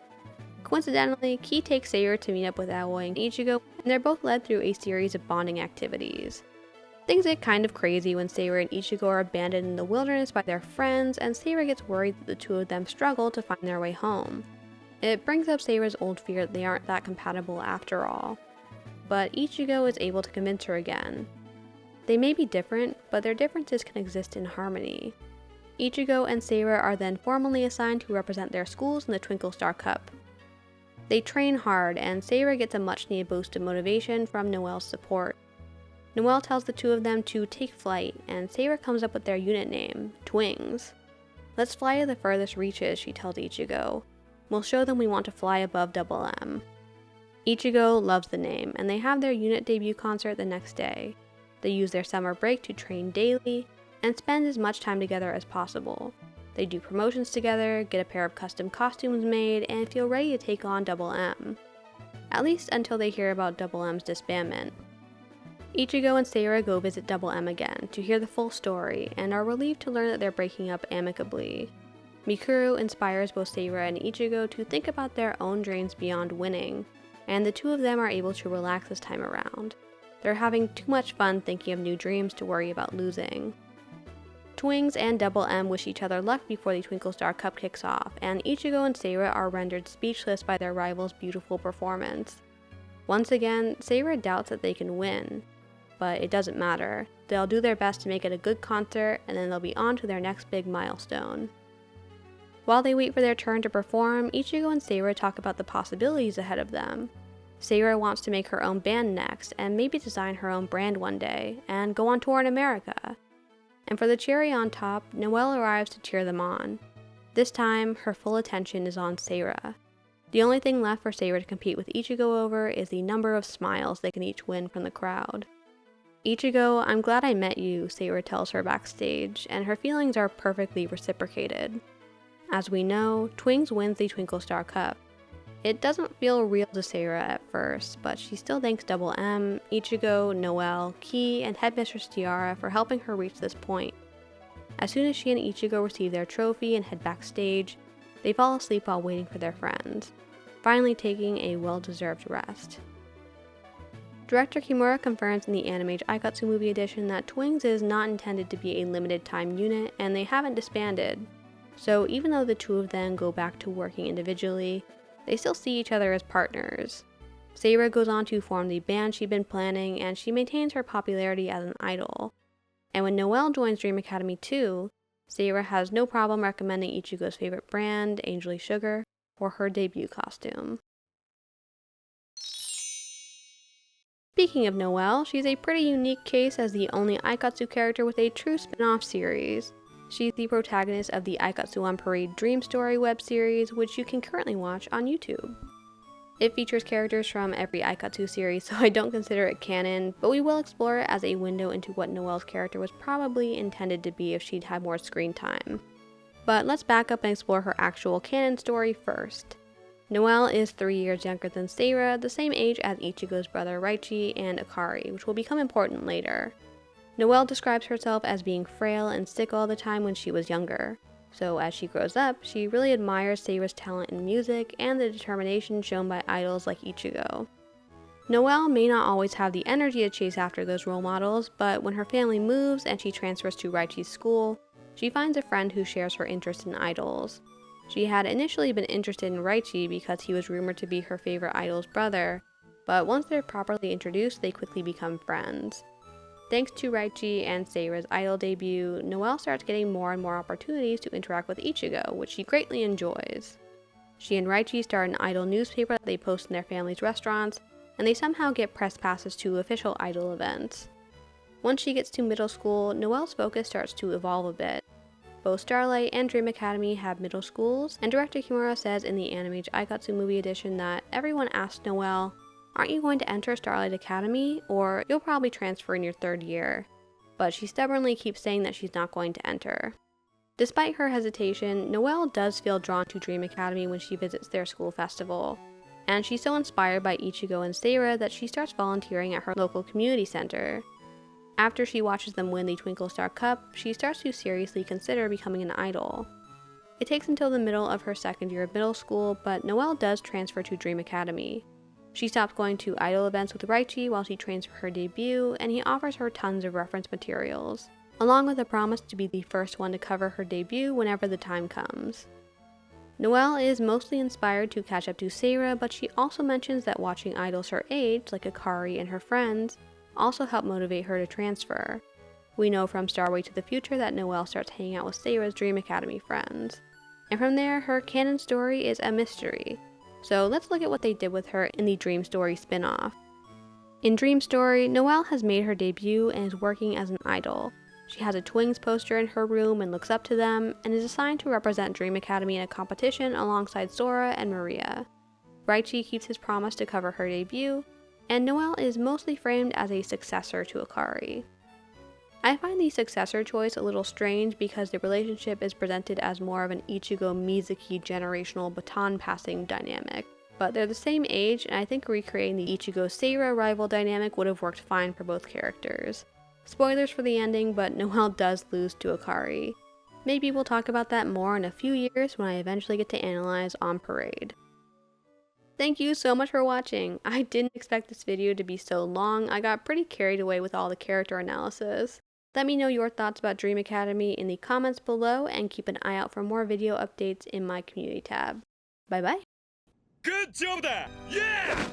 S2: Coincidentally, Kii takes Seira to meet up with Aoi and Ichigo, and they're both led through a series of bonding activities. Things get kind of crazy when Seira and Ichigo are abandoned in the wilderness by their friends, and Seira gets worried that the two of them struggle to find their way home. It brings up Seira's old fear that they aren't that compatible after all. But Ichigo is able to convince her again. They may be different, but their differences can exist in harmony. Ichigo and Seira are then formally assigned to represent their schools in the Twinkle Star Cup. They train hard, and Seira gets a much-needed boost of motivation from Noelle's support. Noelle tells the two of them to take flight, and Seira comes up with their unit name, Twings. "Let's fly to the furthest reaches," she tells Ichigo. "We'll show them we want to fly above Double M." Ichigo loves the name, and they have their unit debut concert the next day. They use their summer break to train daily, and spend as much time together as possible. They do promotions together, get a pair of custom costumes made, and feel ready to take on Double M. At least until they hear about Double M's disbandment. Ichigo and Seira go visit Double M again to hear the full story, and are relieved to learn that they're breaking up amicably. Mikuru inspires both Seira and Ichigo to think about their own dreams beyond winning, and the two of them are able to relax this time around. They're having too much fun thinking of new dreams to worry about losing. Twins and Double M wish each other luck before the Twinkle Star Cup kicks off, and Ichigo and Seira are rendered speechless by their rival's beautiful performance. Once again, Seira doubts that they can win, but it doesn't matter. They'll do their best to make it a good concert, and then they'll be on to their next big milestone. While they wait for their turn to perform, Ichigo and Seira talk about the possibilities ahead of them. Seira wants to make her own band next, and maybe design her own brand one day, and go on tour in America. And for the cherry on top, Noelle arrives to cheer them on. This time, her full attention is on Seira. The only thing left for Seira to compete with Ichigo over is the number of smiles they can each win from the crowd. "Ichigo, I'm glad I met you," Seira tells her backstage, and her feelings are perfectly reciprocated. As we know, Twins wins the Twinkle Star Cup. It doesn't feel real to Seira at first, but she still thanks Double M, Ichigo, Noelle, Kii, and Headmistress Tiara for helping her reach this point. As soon as she and Ichigo receive their trophy and head backstage, they fall asleep while waiting for their friends, finally taking a well-deserved rest. Director Kimura confirms in the Animage Aikatsu Movie Edition that Twins is not intended to be a limited-time unit, and they haven't disbanded. So even though the two of them go back to working individually, they still see each other as partners. Seira goes on to form the band she'd been planning, and she maintains her popularity as an idol. And when Noelle joins Dream Academy too, Seira has no problem recommending Ichigo's favorite brand, Angel Sugar, for her debut costume. Speaking of Noelle, she's a pretty unique case as the only Aikatsu character with a true spin-off series. She's the protagonist of the Aikatsu on Parade Dream Story web series, which you can currently watch on YouTube. It features characters from every Aikatsu series, so I don't consider it canon, but we will explore it as a window into what Noelle's character was probably intended to be if she'd had more screen time. But let's back up and explore her actual canon story first. Noelle is 3 years younger than Seira, the same age as Ichigo's brother Raichi and Akari, which will become important later. Noelle describes herself as being frail and sick all the time when she was younger. So as she grows up, she really admires Seira's talent in music and the determination shown by idols like Ichigo. Noelle may not always have the energy to chase after those role models, but when her family moves and she transfers to Raichi's school, she finds a friend who shares her interest in idols. She had initially been interested in Raichi because he was rumored to be her favorite idol's brother, but once they're properly introduced, they quickly become friends. Thanks to Raichi and Seira's idol debut, Noelle starts getting more and more opportunities to interact with Ichigo, which she greatly enjoys. She and Raichi start an idol newspaper that they post in their family's restaurants, and they somehow get press passes to official idol events. Once she gets to middle school, Noelle's focus starts to evolve a bit. Both Starlight and Dream Academy have middle schools, and Director Kimura says in the Animage Aikatsu Movie Edition that everyone asks Noelle, "Aren't you going to enter Starlight Academy? Or you'll probably transfer in your 3rd year." But she stubbornly keeps saying that she's not going to enter. Despite her hesitation, Noelle does feel drawn to Dream Academy when she visits their school festival. And she's so inspired by Ichigo and Seira that she starts volunteering at her local community center. After she watches them win the Twinkle Star Cup, she starts to seriously consider becoming an idol. It takes until the middle of her 2nd year of middle school, but Noelle does transfer to Dream Academy. She stops going to idol events with Raichi while she trains for her debut, and he offers her tons of reference materials, along with a promise to be the first one to cover her debut whenever the time comes. Noelle is mostly inspired to catch up to Seira, but she also mentions that watching idols her age, like Akari and her friends, also help motivate her to transfer. We know from Starway to the Future that Noelle starts hanging out with Seira's Dream Academy friends. And from there, her canon story is a mystery. So let's look at what they did with her in the Dream Story spin-off. In Dream Story, Noelle has made her debut and is working as an idol. She has a Twins poster in her room and looks up to them, and is assigned to represent Dream Academy in a competition alongside Sora and Maria. Raichi keeps his promise to cover her debut, and Noelle is mostly framed as a successor to Akari. I find the successor choice a little strange because the relationship is presented as more of an Ichigo-Mizuki generational baton-passing dynamic, but they're the same age, and I think recreating the Ichigo-Seira rival dynamic would have worked fine for both characters. Spoilers for the ending, but Noelle does lose to Akari. Maybe we'll talk about that more in a few years when I eventually get to analyze On Parade. Thank you so much for watching. I didn't expect this video to be so long. I got pretty carried away with all the character analysis. Let me know your thoughts about Dream Academy in the comments below, and keep an eye out for more video updates in my community tab. Bye bye!
S1: Good job there! Yeah!